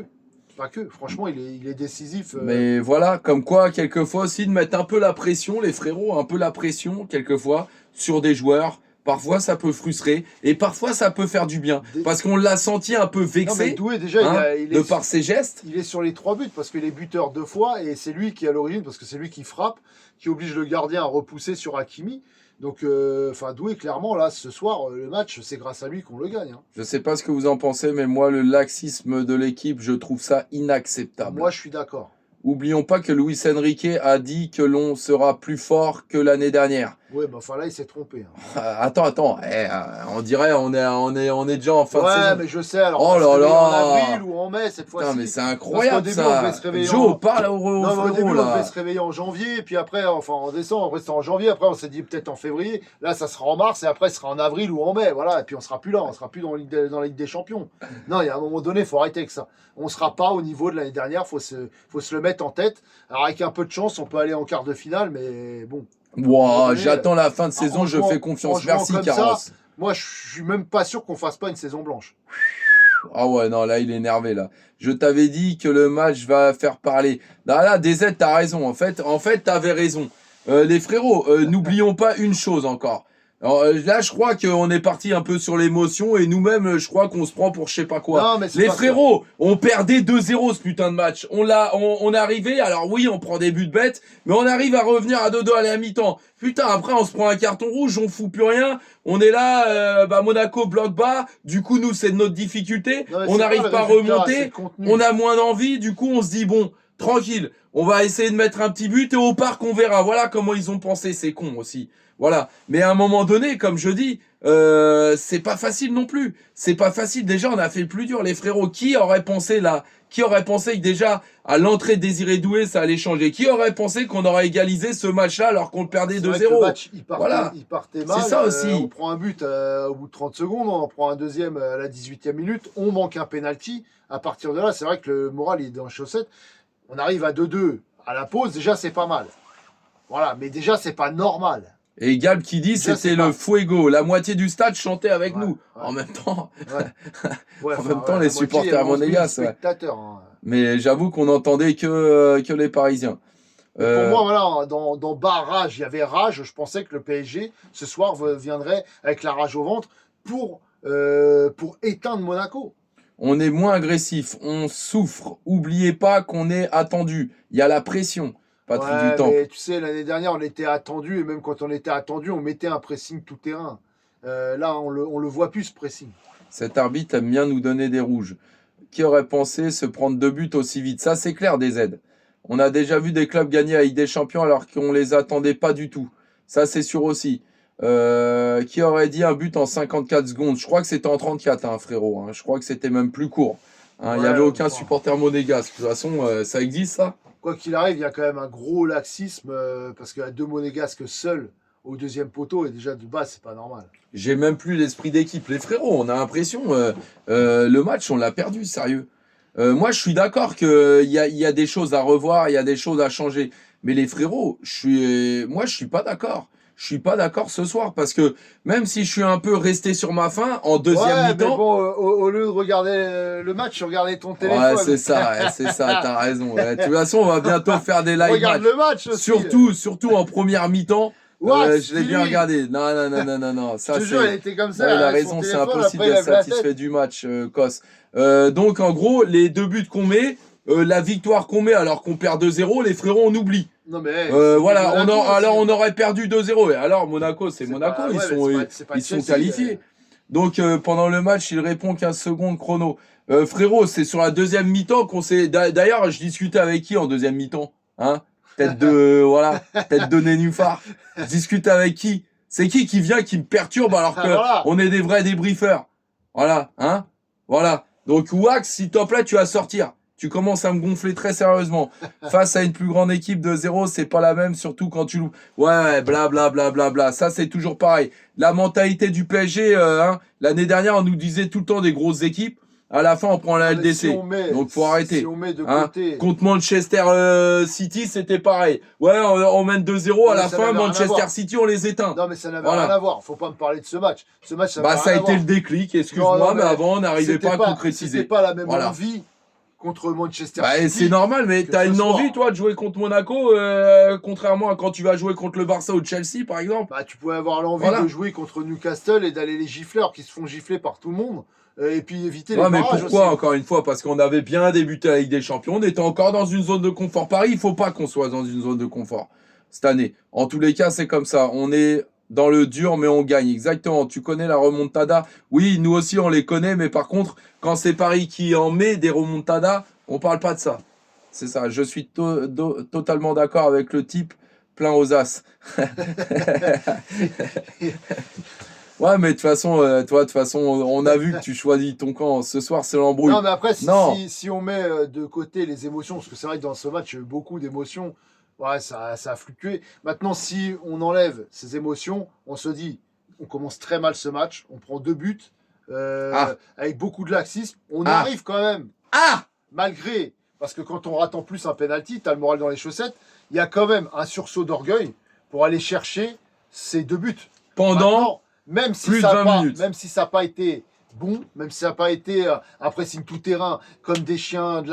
Pas que. Franchement, il est décisif. Mais voilà, comme quoi, quelquefois aussi, de mettre un peu la pression, les frérots, un peu la pression, quelquefois, sur des joueurs. Parfois, ça peut frustrer et parfois, ça peut faire du bien. Des- Parce qu'on l'a senti un peu Non, mais vexé, Doué, déjà, hein, de par ses gestes. il est sur les 3 buts parce qu'il est buteur 2 fois et c'est lui qui est à l'origine parce que c'est lui qui frappe, qui oblige le gardien à repousser sur Hakimi. Donc, enfin, Doué, clairement, là, ce soir, le match, c'est grâce à lui qu'on le gagne. Hein. Je sais pas ce que vous en pensez, mais moi, le laxisme de l'équipe, je trouve ça inacceptable. Moi, je suis d'accord. Oublions pas que Luis Enrique a dit que l'on sera plus fort que l'année dernière. Ouais, mais enfin là, il s'est trompé. Hein. Attends, on dirait on est déjà en fin de Ouais, saison. mais je sais, alors Oh on va se là réveiller en là. avril ou en mai cette Putain, fois-ci. mais c'est Parce qu'au incroyable début, on devait ça. se réveiller Joe, parle au Non, mais au début, frérot on devait là. se réveiller en janvier, et puis après, enfin en décembre, après c'était en janvier, après on s'est dit peut-être en février, là ça sera en mars, et après ce sera en avril ou en mai, voilà, et puis on sera plus là, on sera plus dans la Ligue des Champions. Non, il y a un moment donné, il faut arrêter avec ça. On sera pas au niveau de l'année dernière, faut se le mettre en tête. Alors avec un peu de chance, on peut aller en quart de finale, mais bon. À un moment Wow, donné, j'attends la fin de saison, en je jouant- fais en confiance. jouant Merci comme Carlos. ça, moi je suis même pas sûr qu'on fasse pas une saison blanche. Ah ouais, non, là, il est énervé, là. Je t'avais dit que le match va faire parler. Là, DZ, t'as raison. En fait, t'avais raison. Les frérots, n'oublions pas une chose encore. Alors, là, je crois qu'on est parti un peu sur l'émotion et nous-mêmes, je crois qu'on se prend pour je sais pas quoi. Non, mais c'est Les pas ça. frérots, on perdait 2-0 ce putain de match. On est arrivé, alors oui, on prend des buts bêtes, mais on arrive à revenir à 2-2 à la mi-temps. Putain, après, on se prend un carton rouge, on fout plus rien. On est là, Monaco bloque bas. Du coup, nous, c'est notre difficulté. Non, mais On c'est n'arrive le pas à résultat, c'est remonter. le contenu. On a moins d'envie. Du coup, on se dit, bon, tranquille. On va essayer de mettre un petit but et au parc, on verra. Voilà comment ils ont pensé. C'est con aussi. Voilà. Mais à un moment donné, comme je dis, c'est pas facile non plus. C'est pas facile. Déjà, on a fait le plus dur. Les frérots, qui aurait pensé là? Qui aurait pensé que déjà, à l'entrée de Désiré Doué, ça allait changer? Qui aurait pensé qu'on aurait égalisé ce match-là alors qu'on le perdait C'est vrai que le 2-0? match, Voilà. il partait mal. C'est ça aussi. On prend un but au bout de 30 secondes, on en prend un deuxième à la 18e minute, on manque un penalty. À partir de là, c'est vrai que le moral il est dans les chaussettes. On arrive à 2-2 à la pause, déjà c'est pas mal. Voilà, mais déjà c'est pas normal. Et Gab qui dit Déjà, c'était c'est pas- le fuego. La moitié du stade chantait avec Ouais, nous. ouais. En même temps, Ouais, En même temps, les la moitié, supporters 11 000 monégasques, ouais. spectateurs. Hein. mais j'avoue qu'on entendait que les Parisiens. Et pour moi, voilà, dans barrage, il y avait rage. Je pensais que le PSG, ce soir, viendrait avec la rage au ventre pour éteindre Monaco. On est moins agressif, on souffre. Oubliez pas qu'on est attendu. Il y a la pression, Patrick Ouais, Dutemps. mais tu sais, l'année dernière, on était attendu, et même quand on était attendu, on mettait un pressing tout terrain. Là, on le voit plus, ce pressing. Cet arbitre aime bien nous donner des rouges. Qui aurait pensé se prendre 2 buts aussi vite? Ça, c'est clair, DZ. On a déjà vu des clubs gagner avec des champions alors qu'on les attendait pas du tout. Ça, c'est sûr aussi. Qui aurait dit un but en 54 secondes? Je crois que c'était en 34, hein, frérot. Hein. Je crois que c'était même plus court. Hein. Il n'y Ouais, avait aucun enfin, supporter monégasque. De toute façon, ça existe, ça? quoi qu'il arrive, il y a quand même un gros laxisme parce qu'il y a 2 monégasques seuls au deuxième poteau et déjà de base, c'est pas normal. J'ai même plus l'esprit d'équipe. Les frérots, on a l'impression, le match, on l'a perdu, sérieux. Moi, je suis d'accord qu'il y a des choses à revoir, il y a des choses à changer. Mais les frérots, moi, je suis pas d'accord. Je suis pas d'accord ce soir parce que même si je suis un peu resté sur ma faim en deuxième Ouais, mais mi-temps, bon, au lieu de regarder le match, regardez ton ouais, téléphone. c'est ça, t'as raison. Ouais. De toute façon, on va bientôt faire des live Regarde matchs. le match aussi. Surtout en première mi-temps. Ouais, Je l'ai bien regardé. Non. Je Ça, te jure, c'est. elle était comme Ouais, ça. il a avec son raison, c'est téléphone, impossible après, il d'être lève la tête. satisfait du match, Kos. Donc, en gros, les 2 buts qu'on met, la victoire qu'on met alors qu'on perd 2-0, les frérots, on oublie. Non, mais c'était Voilà, Monaco aussi, alors hein. on aurait perdu 2-0. Et alors, Monaco, c'est C'est Monaco, pas, ils ouais, sont, mais c'est pas ils sont Chelsea. qualifiés. Donc, pendant le match, il répond 15 secondes chrono. Frérot, c'est sur la deuxième mi-temps qu'on s'est. D'ailleurs, je discutais avec qui en deuxième mi-temps? Hein? Voilà, tête de nénuphar. Je discute avec qui? C'est qui vient qui me perturbe alors que Voilà. on est des vrais débriefeurs? Voilà, hein? Voilà. Donc, Wax, s'il te plaît, tu vas sortir. Tu commences à me gonfler très sérieusement. Face à une plus grande équipe de 0, c'est pas la même, surtout quand tu loues. Ouais, bla. Ça, c'est toujours pareil. La mentalité du PSG, hein, l'année dernière, on nous disait tout le temps des grosses équipes. À la fin, on prend la Non, mais LDC. Donc, faut arrêter. Si on met de Hein. côté. Contre Manchester City, c'était pareil. Ouais, on mène 2-0. À Non, la ça fin, n'avait rien à Manchester voir. City, on les éteint. Non, mais ça n'avait Voilà. rien à voir. Faut pas me parler de ce match. Ce match, ça n'avait Bah, ça a rien à été voir. le déclic, Non, excuse-moi, mais mais avant, on n'arrivait pas à concrétiser. C'était pas la même Voilà. envie contre Manchester Bah, City. c'est normal, mais que t'as ce une soir. envie, toi, de jouer contre Monaco, contrairement à quand tu vas jouer contre le Barça ou Chelsea, par exemple. Bah, tu pouvais avoir l'envie Voilà. de jouer contre Newcastle et d'aller les gifleurs qui se font gifler par tout le monde. Et puis éviter Ouais, les mais barrages pourquoi, aussi. encore une fois? Parce qu'on avait bien débuté la Ligue des Champions, on était encore dans une zone de confort. Paris, il faut pas qu'on soit dans une zone de confort cette année. En tous les cas, c'est comme ça. On est dans le dur, mais on gagne. Exactement. Tu connais la remontada? Oui, nous aussi, on les connaît, mais par contre, quand c'est Paris qui en met des remontadas, on parle pas de ça. C'est ça. Je suis totalement d'accord avec le type plein aux as. Ouais, mais de toute façon, on a vu que tu choisis ton camp. Ce soir, c'est l'embrouille. Non, mais après, Non. si on met de côté les émotions, parce que c'est vrai que dans ce match, il y a eu beaucoup d'émotions, ouais, ça a fluctué. Maintenant, si on enlève ces émotions, on se dit, on commence très mal ce match, on prend 2 buts, avec beaucoup de laxisme, on Ah. arrive quand même, Ah! malgré, parce que quand on rate en plus un penalty, t'as le moral dans les chaussettes, il y a quand même un sursaut d'orgueil pour aller chercher ces 2 buts. Pendant Maintenant, même si plus ça de n'a 20 pas, minutes. même si ça n'a pas été bon, même si ça n'a pas été un pressing tout terrain, comme des chiens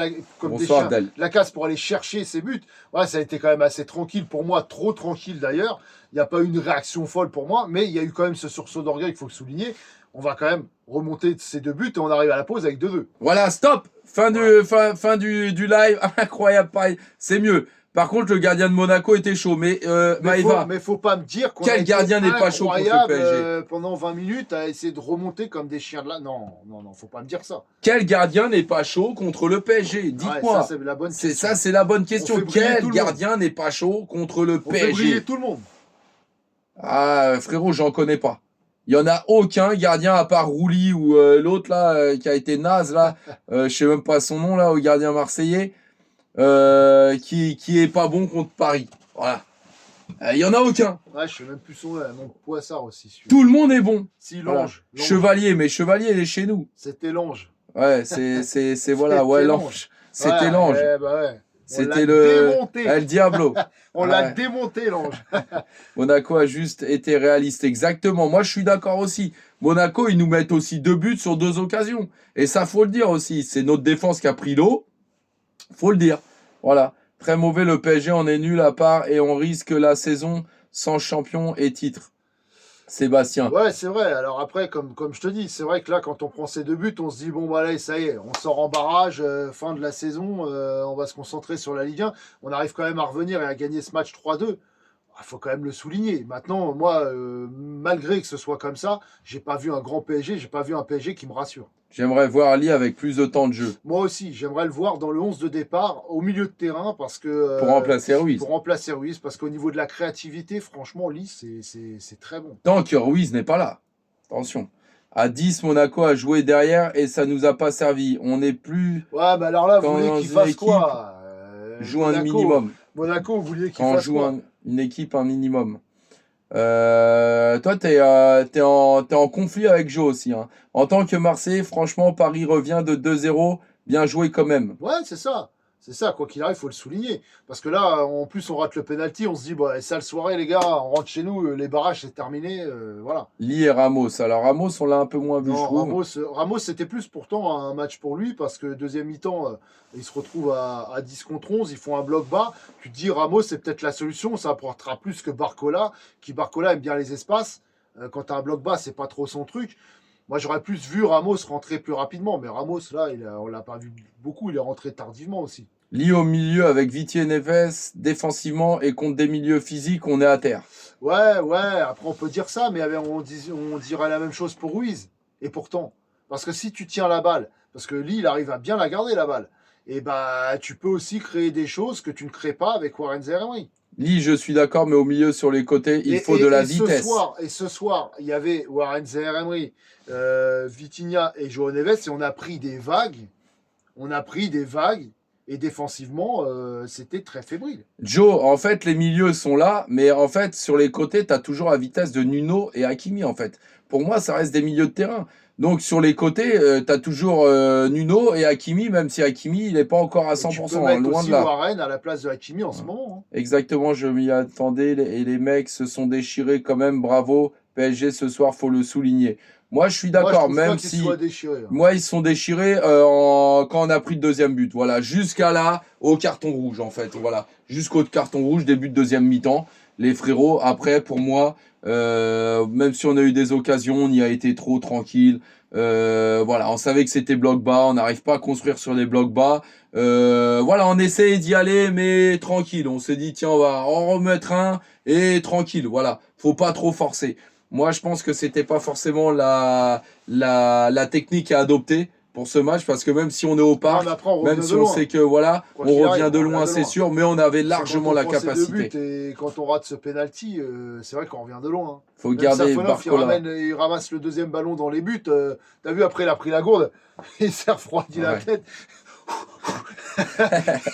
Bonsoir, Abdel. de la casse pour aller chercher ces buts, ouais, ça a été quand même assez tranquille pour moi, trop tranquille d'ailleurs. Il n'y a pas eu une réaction folle pour moi, mais il y a eu quand même ce sursaut d'orgueil qu'il faut souligner. On va quand même remonter ces 2 buts et on arrive à la pause avec 2-2. Voilà, stop. Fin du live. Incroyable, pareil. C'est mieux. Par contre, le gardien de Monaco était chaud. Mais Maïva, Mais faut pas me dire qu'on Quel a été gardien n'est pas chaud contre le incroyable, PSG? Pendant 20 minutes à essayer de remonter comme des chiens de là. Non, faut pas me dire ça. quel gardien n'est pas chaud contre le PSG? Ouais, Dites-moi. ça, c'est la bonne question. C'est la bonne question. On fait briller Quel tout le gardien n'est pas chaud contre le On fait briller PSG? tout le monde. Ah, frérot, j'en connais pas. Il y en a aucun gardien à part Rouli ou l'autre là qui a été naze là. Je sais même pas son nom là, au gardien marseillais. Qui est pas bon contre Paris. Voilà. Il y en a aucun. Ouais, je sais même plus son nom. Donc Poissard aussi. Celui-là. Tout le monde est bon. Si, Voilà. Lange. Chevalier, mais Chevalier, il est chez nous. C'était Lange. Ouais, c'est voilà, ouais, C'était l'ange. C'était Ouais, l'ange. ouais, bah ouais. On C'était l'a démonté. El Diablo. On Ah l'a ouais. démonté, Lange. Monaco a juste été réaliste. Exactement. Moi, je suis d'accord aussi. Monaco, ils nous mettent aussi 2 buts sur 2 occasions. Et ça, faut le dire aussi. C'est notre défense qui a pris l'eau. Faut le dire. Voilà. Très mauvais, le PSG, on est nul à part et on risque la saison sans champion et titre. Sébastien. Ouais, c'est vrai. Alors après, comme je te dis, c'est vrai que là, quand on prend ces 2 buts, on se dit, bon, bah allez, ça y est, on sort en barrage, fin de la saison, on va se concentrer sur la Ligue 1. On arrive quand même à revenir et à gagner ce match 3-2. il faut quand même le souligner. Maintenant, moi, malgré que ce soit comme ça, j'ai pas vu un grand PSG, j'ai pas vu un PSG qui me rassure. J'aimerais voir Lee avec plus de temps de jeu Moi aussi, j'aimerais le voir dans le 11 de départ, au milieu de terrain, parce que pour remplacer Ruiz. pour remplacer Ruiz, parce qu'au niveau de la créativité, franchement, Lee, c'est très bon. Tant que Ruiz n'est pas là. Attention. À 10, Monaco a joué derrière et ça nous a pas servi. On n'est plus Ouais, mais alors là, vous quand voulez dans qu'il une fasse équipe quoi joue un minimum. Monaco, vous vouliez qu'il Quand on fasse joue quoi? une équipe un minimum. Toi, t'es en conflit avec Joe aussi. Hein. En tant que Marseillais, franchement, Paris revient de 2-0. Bien joué quand même. Ouais, c'est ça. C'est ça, quoi qu'il arrive, il faut le souligner. Parce que là, en plus, on rate le penalty, on se dit, bah, sale soirée, les gars, on rentre chez nous, les barrages, c'est terminé, voilà. Lee et Ramos. Alors, Ramos, on l'a un peu moins vu, je Non, trouve. Ramos c'était plus pourtant un match pour lui, parce que deuxième mi-temps, il se retrouve à 10 contre 11, ils font un bloc bas. Tu te dis, Ramos, c'est peut-être la solution, ça apportera plus que Barcola, qui Barcola aime bien les espaces. Quand tu as un bloc bas, c'est pas trop son truc. Moi, j'aurais plus vu Ramos rentrer plus rapidement, mais Ramos, là, on l'a pas vu beaucoup, il est rentré tardivement aussi. Lee au milieu avec Vitier Neves, défensivement et contre des milieux physiques, on est à terre. Ouais, après on peut dire ça, mais on dirait la même chose pour Ruiz. Et pourtant, parce que si tu tiens la balle, parce que Lee, il arrive à bien la garder, la balle, et bah tu peux aussi créer des choses que tu ne crées pas avec Warren Zaïre-Emery. Lee, je suis d'accord, mais au milieu, sur les côtés, il faut de la vitesse. Ce soir, il y avait Warren Zaïre-Emery, Vitinha et João Neves, et on a pris des vagues. On a pris des vagues. Et défensivement, c'était très fébrile. Joe, en fait, les milieux sont là, mais en fait, sur les côtés, tu as toujours la vitesse de Nuno et Hakimi, en fait. Pour moi, ça reste des milieux de terrain. Donc, sur les côtés, tu as toujours Nuno et Hakimi, même si Hakimi, il n'est pas encore à 100%, tu peux mettre loin aussi de là. Warren à la place de Hakimi en ce moment. Hein. Exactement, je m'y attendais, et les mecs se sont déchirés quand même, bravo. PSG, ce soir, faut le souligner. Moi, je suis d'accord, même si... Déchirés, hein. Moi, ils sont déchirés quand on a pris le deuxième but. Voilà, jusqu'à là, au carton rouge, en fait. Voilà, jusqu'au carton rouge, début de deuxième mi-temps. Les frérots, après, pour moi, même si on a eu des occasions, on y a été trop tranquille. Voilà, on savait que c'était bloc bas, on n'arrive pas à construire sur les blocs bas. Voilà, on essaye d'y aller, mais tranquille. On s'est dit, tiens, on va en remettre un et tranquille. Voilà, faut pas trop forcer. Moi, je pense que c'était pas forcément la technique à adopter pour ce match, parce que même si on est au parc, même si on sait que voilà, on revient de loin, c'est sûr, mais on avait largement la capacité. Et quand on rate ce penalty, c'est vrai qu'on revient de loin. Hein. Faut garder Barcola. Il ramasse le deuxième ballon dans les buts. T'as vu, après, il a pris la gourde. Il s'est refroidi la tête.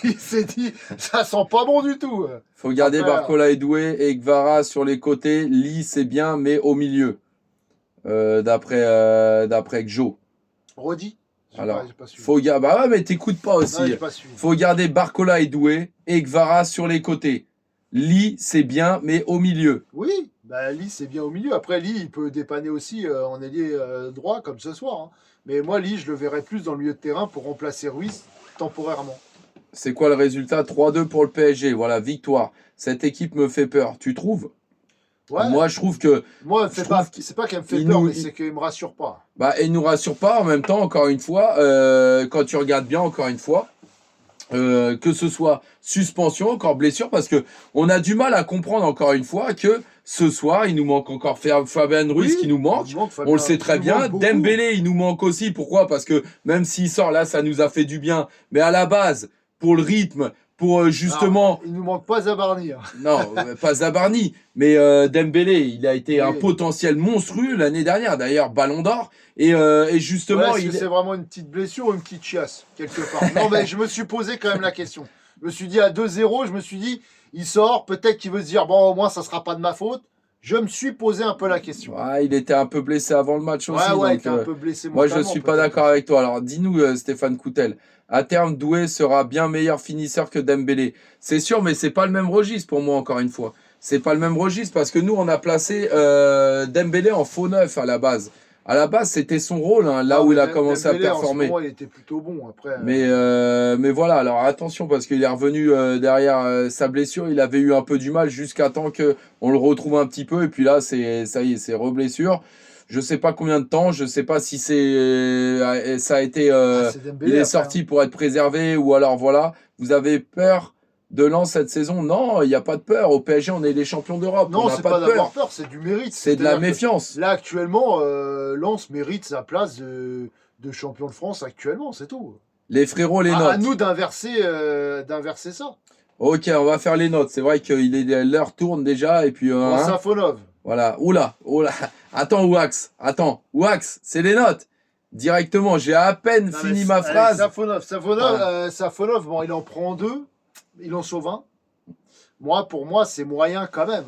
Il s'est dit, ça sent pas bon du tout. Faut garder Barcola et Doué et Gvara sur les côtés. Lee, c'est bien, mais au milieu. D'après Joe. Redis. Alors, faut garder. Bah ouais, mais t'écoutes pas aussi. Non, faut garder Barcola et Doué et Gvara sur les côtés. Lee, c'est bien, mais au milieu. Oui, bah, Lee, c'est bien au milieu. Après, Lee, il peut dépanner aussi en ailier droit, comme ce soir. Hein. Mais moi, Lee, je le verrais plus dans le milieu de terrain pour remplacer Ruiz temporairement. C'est quoi le résultat? 3-2 pour le PSG. Voilà, victoire. Cette équipe me fait peur. Tu trouves? Ouais. Moi, je trouve que. Moi, c'est pas qu'elle me fait peur, mais c'est qu'elle me rassure pas. Bah, elle nous rassure pas. En même temps, encore une fois, quand tu regardes bien, encore une fois, que ce soit suspension, encore blessure, parce que on a du mal à comprendre, encore une fois, que ce soir, il nous manque encore Fabien Ruiz qui nous manque. On le sait très bien. Dembélé, il nous manque aussi. Pourquoi? Parce que même s'il sort là, ça nous a fait du bien. Mais à la base, pour le rythme, pour justement... Il nous manque pas Zabarni. Hein. Non, pas Zabarni. Mais Dembélé, il a été un potentiel monstrueux l'année dernière. D'ailleurs, Ballon d'Or. Et justement... c'est vraiment une petite blessure ou une petite chiasse, quelque part. Non, mais je me suis posé quand même la question. Je me suis dit, à 2-0, je me suis dit, il sort, peut-être qu'il veut se dire, bon, au moins, ça sera pas de ma faute. Je me suis posé un peu la question. Ouais, il était un peu blessé avant le match aussi. Ouais, il était un peu blessé. Moi, je ne suis pas d'accord avec toi. Alors, dis-nous, Stéphane Coutel, à terme, Doué sera bien meilleur finisseur que Dembélé. C'est sûr, mais c'est pas le même registre pour moi, encore une fois. C'est pas le même registre parce que nous, on a placé Dembélé en faux neuf à la base. À la base, c'était son rôle, hein, là où il a commencé à performer. En ce moment, il était plutôt bon. Après, mais voilà, alors attention, parce qu'il est revenu derrière sa blessure. Il avait eu un peu du mal jusqu'à temps qu'on le retrouve un petit peu. Et puis là, ça y est, c'est re-blessure. Je sais pas combien de temps, je sais pas si ça a été... il est sorti pour être préservé ou alors voilà. Vous avez peur de Lens cette saison. Non, il n'y a pas de peur. Au PSG, on est les champions d'Europe. Non, on n'a c'est pas de d'avoir peur. peur, c'est du mérite. C'est de la C'est-à-dire que méfiance. là, actuellement, Lens mérite sa place de champion de France actuellement, c'est tout. Les frérots, les À notes. nous d'inverser ça. Ok, on va faire les notes. C'est vrai que l'heure tourne déjà. Et puis, Bon, hein, Safonov. voilà. Oula, oula. Attends, Wax, c'est les notes. Directement, j'ai à peine Non, fini mais ma allez, phrase. Safonov, bon, il en prend 2, il en sauve 1. Pour moi, c'est moyen quand même.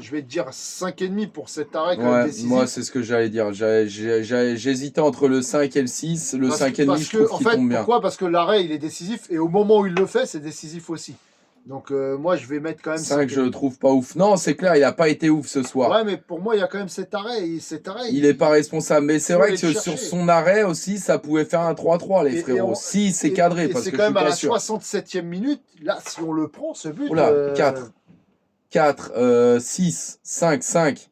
Je vais te dire 5,5 pour cet arrêt quand même Ouais, décisif. moi, c'est ce que j'allais dire. J'hésitais entre le 5 et le 6. Le 5,5, je trouve qu'il tombe bien. Pourquoi? Parce que l'arrêt, il est décisif. Et au moment où il le fait, c'est décisif aussi. Donc, moi, je vais mettre quand même 5, je le trouve pas ouf. Non, c'est clair, il n'a pas été ouf ce soir. Ouais, mais pour moi, il y a quand même cet arrêt. Il n'est pas responsable. Mais c'est faut vrai aller que le sur chercher. son arrêt aussi, ça pouvait faire un 3-3, les frérots. Si c'est cadré, Et parce c'est que quand je suis même à pas la sûr. 67e minute. Là, si on le prend, ce but. Oula, 4, 6, 5, 5,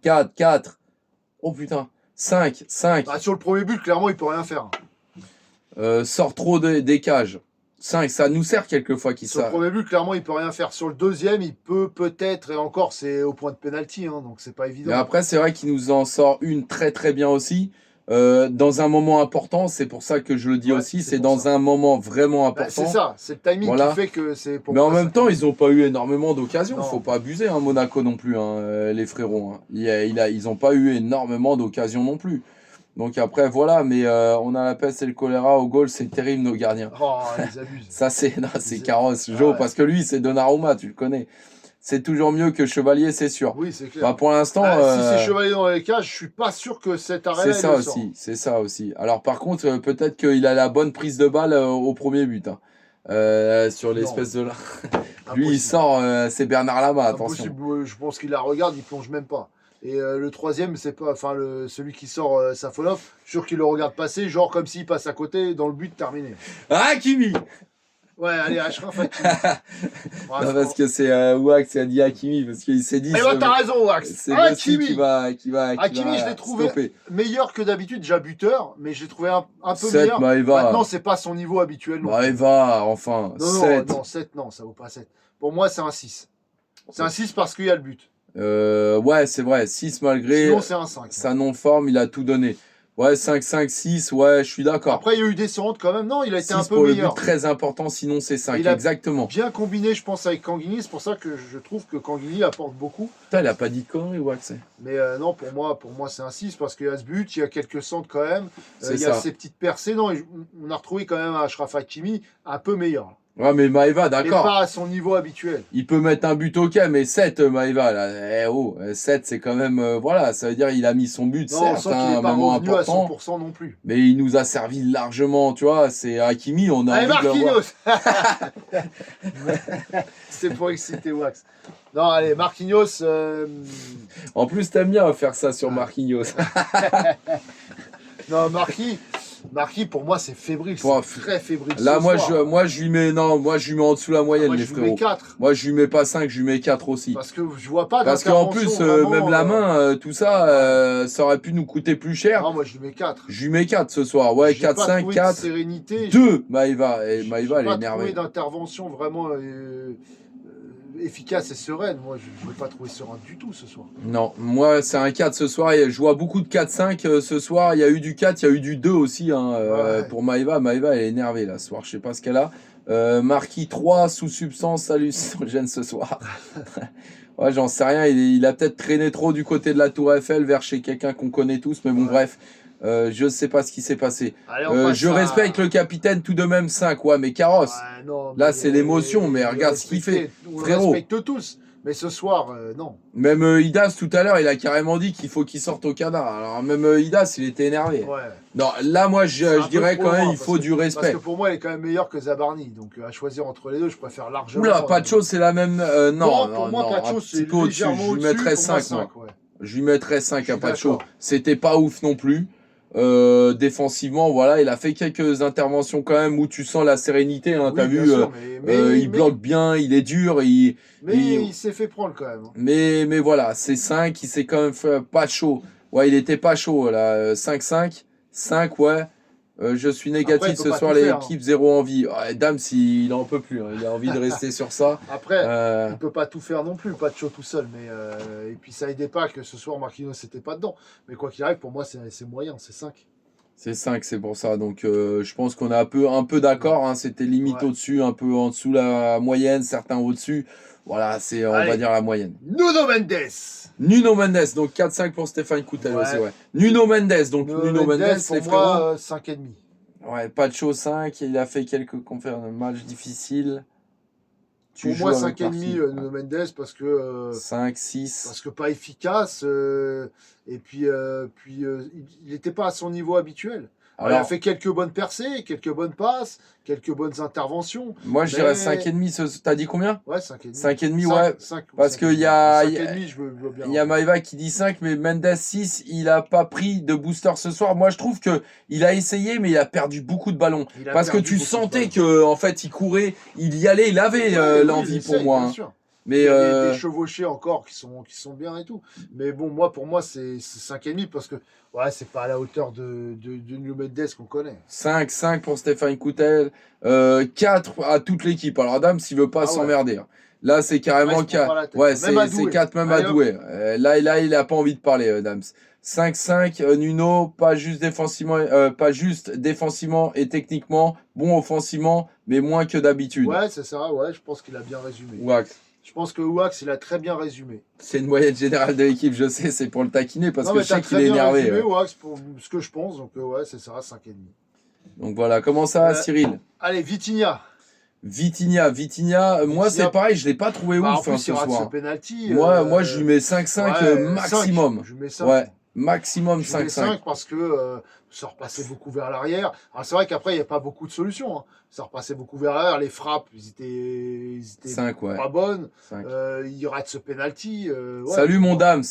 4, 4. Oh putain, 5. Bah, sur le premier but, clairement, il peut rien faire. Sort trop des cages. 5, ça nous sert quelquefois qui Sur le ça. premier but, clairement, il peut rien faire. Sur le deuxième, il peut peut-être, et encore, c'est au point de pénalty, hein, donc c'est pas évident. Mais après, c'est vrai qu'il nous en sort une très très bien aussi. Dans un moment important, c'est pour ça que je le dis Ouais, aussi, c'est c'est pour dans ça. un moment vraiment Bah, important. c'est ça, c'est le timing Voilà. qui fait que c'est pour Mais en moi, même temps, ils n'ont pas eu énormément d'occasions. Non. Faut pas abuser, hein, Monaco non plus, hein, les frérots. Hein. Ils n'ont pas eu énormément d'occasions non plus. Donc après, voilà, mais on a la peste et le choléra au goal, c'est terrible nos gardiens. Oh, ils abusent. Ça, c'est Ils- Carrosse, Ah Joe, ouais. parce que lui, c'est Donnarumma, tu le connais. C'est toujours mieux que Chevalier, c'est sûr. Oui, c'est clair. Bah, pour l'instant, Bah, si c'est Chevalier dans les cages, je suis pas sûr que cet arrêt-là, c'est il ça le sort. aussi, c'est ça aussi. Alors par contre, peut-être qu'il a la bonne prise de balle au premier but. Hein. Sur l'espèce de là. Lui, il Impossible. sort, c'est Bernard Lama, attention. Impossible. Je pense qu'il la regarde, il plonge même pas. Et le troisième, c'est pas, enfin celui qui sort Safonov, je suis sûr qu'il le regarde passer, genre comme s'il passe à côté dans le but terminé. Ah, Kimi. Ouais, allez, Achraf Hakimi. Non, parce que c'est Wax qui a dit Hakimi, parce qu'il s'est dit. Eh ben, t'as raison, Wax. C'est Messi Hakimi. qui va Hakimi, je l'ai trouvé stopper. meilleur que d'habitude, déjà buteur, mais je l'ai trouvé un peu 7, meilleur. Maëva. Maintenant, c'est pas son niveau habituel. Non, Maëva, enfin. non, 7. non, 7, non, ça vaut pas 7. Pour moi, c'est un 6. C'est un 6 parce qu'il y a le but. Ouais, c'est vrai. 6 malgré Sinon, c'est un 5. sa non-forme, il a tout donné. Ouais, 5, 5, 6, ouais, je suis d'accord. Après, il y a eu des descentes quand même. Non, il a été 6 un peu pour meilleur. le but, très important, sinon c'est 5, Il a- exactement. Bien combiné, je pense, avec Kanguini. C'est pour ça que je trouve que Kanguini apporte beaucoup. Putain, il a pas dit de conneries, Wax. Mais non, pour moi c'est un 6 parce qu'il y a ce but, il y a quelques centres quand même. C'est Il y a ça. ces petites percées. Non, on a retrouvé quand même un Achraf Hakimi un peu meilleur. Ouais, mais Maëva, Mais d'accord. pas à son niveau habituel. Il peut mettre un but, ok, mais 7, Maëva, là. Eh oh, 7, c'est quand même. Voilà, ça veut dire il a mis son but, Non, on certes, sent qu'il hein, n'est un pas moment revenu important. à 100% non plus. Mais il nous a servi largement, tu vois. C'est Hakimi, on a Allez, envie de le voir. Marquinhos. C'est pour exciter Wax. Non, allez, Marquinhos. En plus, t'aimes bien faire ça sur Ouais. Marquinhos. Non, Marquis, pour moi, c'est fébrile. Bon, C'est très fébrile. Là, ce moi, soir. je lui mets. Non, moi, je lui mets en dessous la moyenne, Moi, les je lui mets frérots. 4. Moi, je lui mets pas 5, je lui mets 4 aussi. Parce que je vois pas Parce qu'en d'intervention plus, vraiment, même la main, tout ça, ça aurait pu nous coûter plus cher. Non, moi, je lui mets 4. Je lui mets 4 ce soir. Ouais, J'ai 4, pas 5, trouvé de 4. sérénité. 2, Maëva. Et J'ai Maëva, elle est pas énervée. trouvé d'intervention vraiment efficace et sereine. Moi, je l'ai pas trouvé serein du tout ce soir. Non, moi, c'est un 4 ce soir. Et je vois beaucoup de 4-5 ce soir. Il y a eu du 4, il y a eu du 2 aussi hein, Ouais. pour Maëva. Maëva, elle est énervée là ce soir. Je sais pas ce qu'elle a. Marquis 3, sous substance, hallucinogène ce soir. Ouais, j'en sais rien. Il a peut-être traîné trop du côté de la Tour Eiffel vers chez quelqu'un qu'on connaît tous. Mais bon, Ouais. bref. Je sais pas ce qui s'est passé. Allez, on passe Je respecte le capitaine tout de même 5. Ouais, mais Carrosse. Ouais, non, Là, mais c'est l'émotion, mais il est regarde ce qu'il respecté. On le frérot. respecte tous. Mais ce soir, non. Même Idas tout à l'heure, il a carrément dit qu'il faut qu'il sorte au canard. Alors même Idas, il était énervé. Ouais. Non, là moi C'est un je peu dirais trop quand même loin, il parce faut que- du Parce respect. que pour moi, il est quand même meilleur que Zabarni. Donc à choisir entre les deux, je préfère largement. Oula, pas de chose, c'est la même. Non, pour moi, non, pas de un chose, petit c'est peu au-dessus. légèrement Je lui au-dessus. mettrais Pour moi, 5 moi. 5, ouais. Je lui mettrais 5 Je à suis pas de chaud. d'accord. C'était pas ouf non plus. Défensivement, voilà, il a fait quelques interventions quand même où tu sens la sérénité. Hein, Oui, t'as bien vu, sûr, il bloque bien, il est dur. Mais il- il s'est fait prendre quand même. Mais voilà, c'est 5, il s'est quand même fait pas chaud. Ouais, il était pas chaud là. 5-5, 5, ouais. Je suis Après, négatif il peut ce pas soir, tout faire. l'équipe zéro envie. Ouais, Dams, il en peut plus. Il a envie de rester sur ça. Après, Euh, il peut pas tout faire non plus, pas de show tout seul. Mais, et puis ça aidait pas que ce soir Marquinhos n'était pas dedans. Mais quoi qu'il arrive, pour moi, c'est moyen, c'est 5. c'est 5, c'est pour ça. Donc je pense qu'on est un peu d'accord. Hein. C'était limite Ouais. au-dessus, un peu en dessous la moyenne, certains au-dessus. Voilà, c'est, on va Allez, dire, la moyenne. Nuno Mendes. Nuno Mendes, donc 4-5 pour Stéphane Coutel aussi, Ouais. ouais. Nuno Mendes, donc Nuno Mendes, pour les moi, frérots. 5,5. Ouais, pas de chaud 5, il a fait quelques conférences de matchs difficiles. Tu Pour joues moi, avec 5,5 Marquis. Nuno Mendes parce 6. que pas efficace. Et puis, il n'était pas à son niveau habituel. Alors, il a Alors, fait quelques bonnes percées, quelques bonnes passes, quelques bonnes interventions. moi je dirais 5,5. T'as dit combien? Ouais, 5,5. 5,5, ouais. 5, Parce qu'il y a, 5,5, je veux bien. il y a Maïva qui dit 5, mais Mendes 6, il a pas pris de booster ce soir. Moi je trouve que il a essayé, mais il a perdu beaucoup de ballons. Il a Parce que perdu tu beaucoup de sentais ballons. que en fait il courait, il y allait, il avait Oui, l'envie il pour essaye, moi. bien Hein. sûr. Mais Il y a des chevauchés encore qui sont bien et tout. Mais bon, pour moi, c'est 5,5 parce que ouais, c'est pas à la hauteur de Nuno Mendes qu'on connaît. 5 pour Stéphane Coutel, 4 à toute l'équipe. Alors Adam, s'il veut pas Ah ouais. s'emmerder. Hein. Là, c'est Ah, il carrément se prend 4. pas la tête. Ouais, Même c'est Adoué. 4 même Allez, hop. Adoué. Là, il a pas envie de parler, Dams. 5-5, Nuno, pas juste défensivement et techniquement, bon offensivement, mais moins que d'habitude. Ouais, c'est ça. Ouais, je pense qu'il a bien résumé. Wax. Je pense que Wax, il a très bien résumé. C'est une moyenne générale de l'équipe, je sais, c'est pour le taquiner parce Non, que mais je sais t'as qu'il très est bien énervé. résumé, Wax, pour ce que je pense. Donc, ouais, c'est ça, 5,5. Donc voilà, comment ça va, Cyril? Allez, Vitinha. Vitinha, moi c'est pareil, je l'ai pas trouvé En ouf hein, plus, ce il rate ce soir. penalty. Moi je lui mets 5-5 ouais, maximum. 5. Je lui mets 5. Ouais, maximum Je mets 5-5. parce que ça repassait beaucoup vers l'arrière. Alors c'est vrai qu'après, il n'y a pas beaucoup de solutions. Hein. Ça repassait beaucoup vers l'arrière. Les frappes, ils étaient 5, ouais. pas bonnes. 5. Il rate ce penalty. Ouais, Salut mon Dams,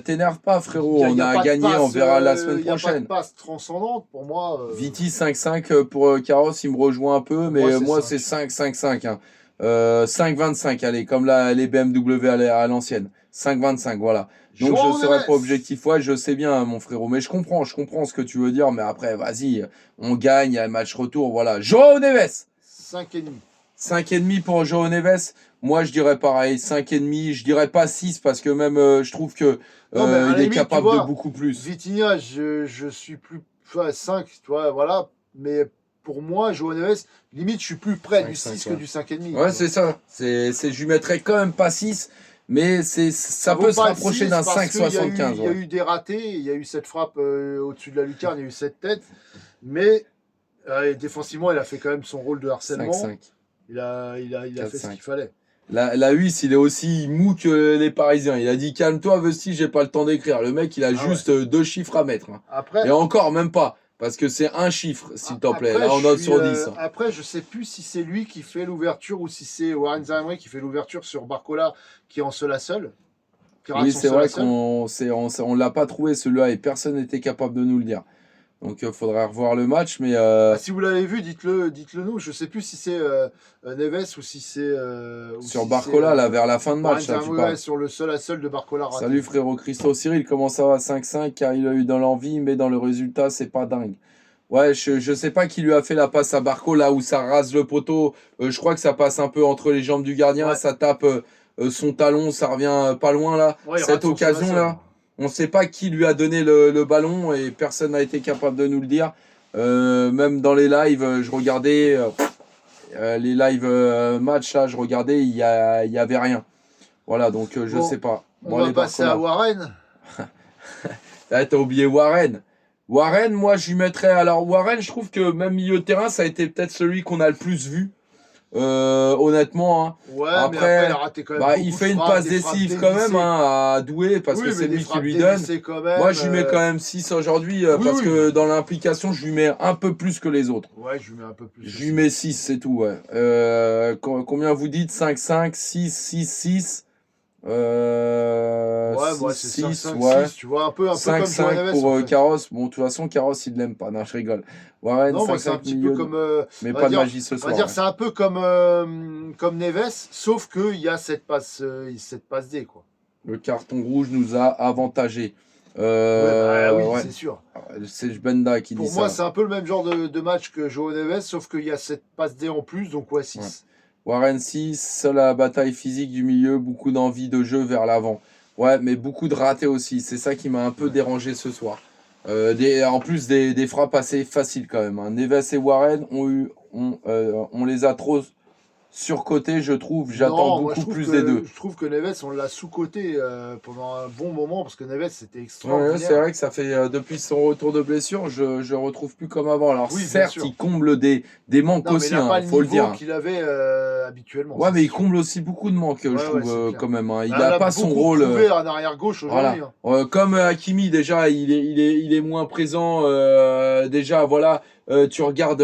t'énerve pas frérot, on a gagné, on verra la semaine prochaine. Il n'y a pas de passe transcendante pour moi. Viti 5-5 pour Carros, il me rejoint un peu, mais moi c'est 5-5-5. Hein. 5-25, allez, comme les BMW à l'ancienne. 5-25, voilà. Donc je ne serai pas objectif. Ouais, je sais bien, mon frérot. Mais je comprends ce que tu veux dire. Mais après, vas-y, on gagne, il y a un match retour. Voilà. João Neves. 5,5. 5,5 pour João Neves. Moi, je dirais pareil, 5,5. Je dirais pas 6 parce que même je trouve que il est capable de beaucoup plus. Vitinha, je suis plus 5, tu vois, voilà. Mais pour moi, João Neves, limite, je suis plus près du 6 que du 5,5. Ouais, c'est ça. Je lui mettrais quand même pas 6. Mais ça peut se rapprocher d'un 5,75. Il y a eu des ratés, il y a eu cette frappe au-dessus de la lucarne, il y a eu cette tête. Mais défensivement, il a fait quand même son rôle de harcèlement. 5-5. Il a fait ce qu'il fallait. La Huisse, il est aussi mou que les Parisiens. Il a dit calme-toi, Vesti, j'ai pas le temps d'écrire. Le mec, il a juste 2 chiffres à mettre. Hein. Après, et encore, même pas. Parce que c'est un chiffre, s'il te plaît. Là, on note sur 10. Hein. Après, je sais plus si c'est lui qui fait l'ouverture ou si c'est Warren Zaïre qui fait l'ouverture sur Barcola qui est en seul à seul. Oui, c'est vrai qu'on l'a pas trouvé celui-là et personne n'était capable de nous le dire. Donc il faudra revoir le match. Mais si vous l'avez vu, dites-le nous. Je sais plus si c'est Neves ou si c'est. sur Barcola, là, vers la fin de match. Là, tu parles. Sur le seul à seul de Barcola. Raté. Salut frérot Christo. Cyril, comment ça va? 5-5, car il a eu dans l'envie, mais dans le résultat, c'est pas dingue. Ouais, je sais pas qui lui a fait la passe à Barco, là où ça rase le poteau. Je crois que ça passe un peu entre les jambes du gardien. Ouais. Ça tape son talon, ça revient pas loin là. Ouais, cette occasion-là. On ne sait pas qui lui a donné le ballon et personne n'a été capable de nous le dire. Même dans les lives, je regardais les lives match là, je regardais, il y avait rien. Voilà, donc je sais pas. On va passer à Warren. Là, t'as oublié Warren. Warren, moi, je lui mettrais. Alors, Warren, je trouve que même milieu de terrain, ça a été peut-être celui qu'on a le plus vu. Honnêtement, hein. Ouais, après, il a raté quand même il fait une passe décisive quand même hein, à Doué parce que c'est lui qui lui donne. Moi, je lui mets quand même 6 aujourd'hui parce que dans l'implication, je lui mets un peu plus que les autres. Ouais, je lui mets un peu plus. Je lui mets 6, c'est tout. Ouais. Combien vous dites? 5, 5, 6, 6, 6 ouais, moi c'est 6, 5, ouais. 6, tu vois, un peu 5, comme 5 pour en fait. Carros. Bon, de toute façon, Carros, il l'aime pas. Non, je rigole. Warren, non, moi c'est un petit peu comme. Mais pas de magie ce soir. On va dire, c'est un peu comme Neves, sauf qu'il y a cette passe D, quoi. Le carton rouge nous a avantagé. Oui, Ouais, c'est sûr. c'est Benda qui dit Pour moi, ça. c'est un peu le même genre de match que Joao Neves, sauf qu'il y a cette passe D en plus, donc ouais, Ouais. 6. Warren 6, seule à la bataille physique du milieu, beaucoup d'envie de jeu vers l'avant. Ouais, mais beaucoup de ratés aussi. C'est ça qui m'a un peu Ouais. dérangé ce soir. En plus des frappes assez faciles quand même, hein. Neves et Warren on les a trop surcotés, je trouve. J'attends Non, moi beaucoup plus des deux. je trouve que Neves, on l'a sous-coté pendant un bon moment, parce que Neves, c'était Ouais, c'est extraordinaire. vrai que ça fait depuis son retour de blessure, je retrouve plus comme avant. Alors Oui, bien certes, sûr. il comble des manques Non, mais il aussi, n'a pas hein, le faut le dire, niveau hein. qu'il avait habituellement, Ouais, ça mais c'est il sûr. comble aussi beaucoup de manques, je Ouais, ouais, trouve c'est quand clair. même, hein. Il Bah, on n'a l'a pas son beaucoup rôle. retrouvé en arrière-gauche Voilà. aujourd'hui, hein. Comme Hakimi, déjà, il est moins présent. Déjà, voilà, tu regardes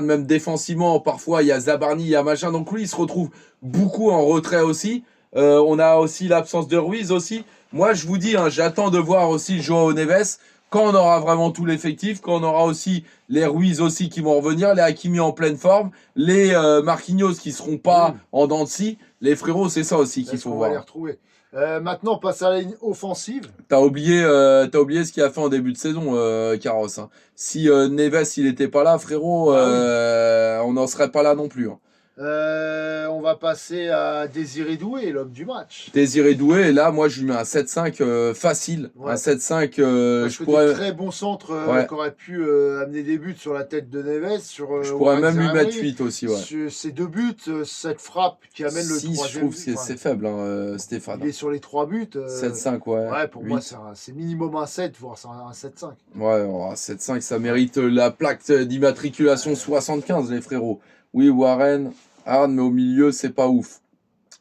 même défensivement, parfois, il y a Zabarni, il y a machin. Donc lui, il se retrouve beaucoup en retrait aussi. On a aussi l'absence de Ruiz aussi. Moi, je vous dis, hein, j'attends de voir aussi Joao Neves quand on aura vraiment tout l'effectif, quand on aura aussi les Ruiz aussi qui vont revenir, les Hakimi en pleine forme, les Marquinhos qui seront pas Oui, en dents de scie. Les frérots, c'est ça aussi qu'il est-ce faut qu'on va les voir. retrouver? Maintenant, on passe à la ligne offensive. T'as oublié ce qu'il a fait en début de saison, Carros, hein. Si Neves il était pas là, frérot, Bah oui. on n'en serait pas là non plus, hein. On va passer à Désiré Doué, l'homme du match. Désiré Doué, et là, moi, je lui mets un 7-5 facile. Un Ouais. 7-5, Parce je que des pourrais, très bons centres ouais, qui auraient pu amener des buts sur la tête de Neves, sur je pourrais Warren même lui mettre Zaïre, 8 aussi, ouais. sur ces deux buts, cette frappe qui amène le 6, je troisième trouve but. que Enfin, c'est faible, hein, il Stéphane. est sur les trois buts. 7-5, ouais. Ouais, pour moi, 8. c'est minimum un 7, voire c'est un 7-5. Ouais, oh, 7-5, ça mérite la plaque d'immatriculation 75, les frérots. Oui, Warren, hard, mais au milieu, c'est pas ouf.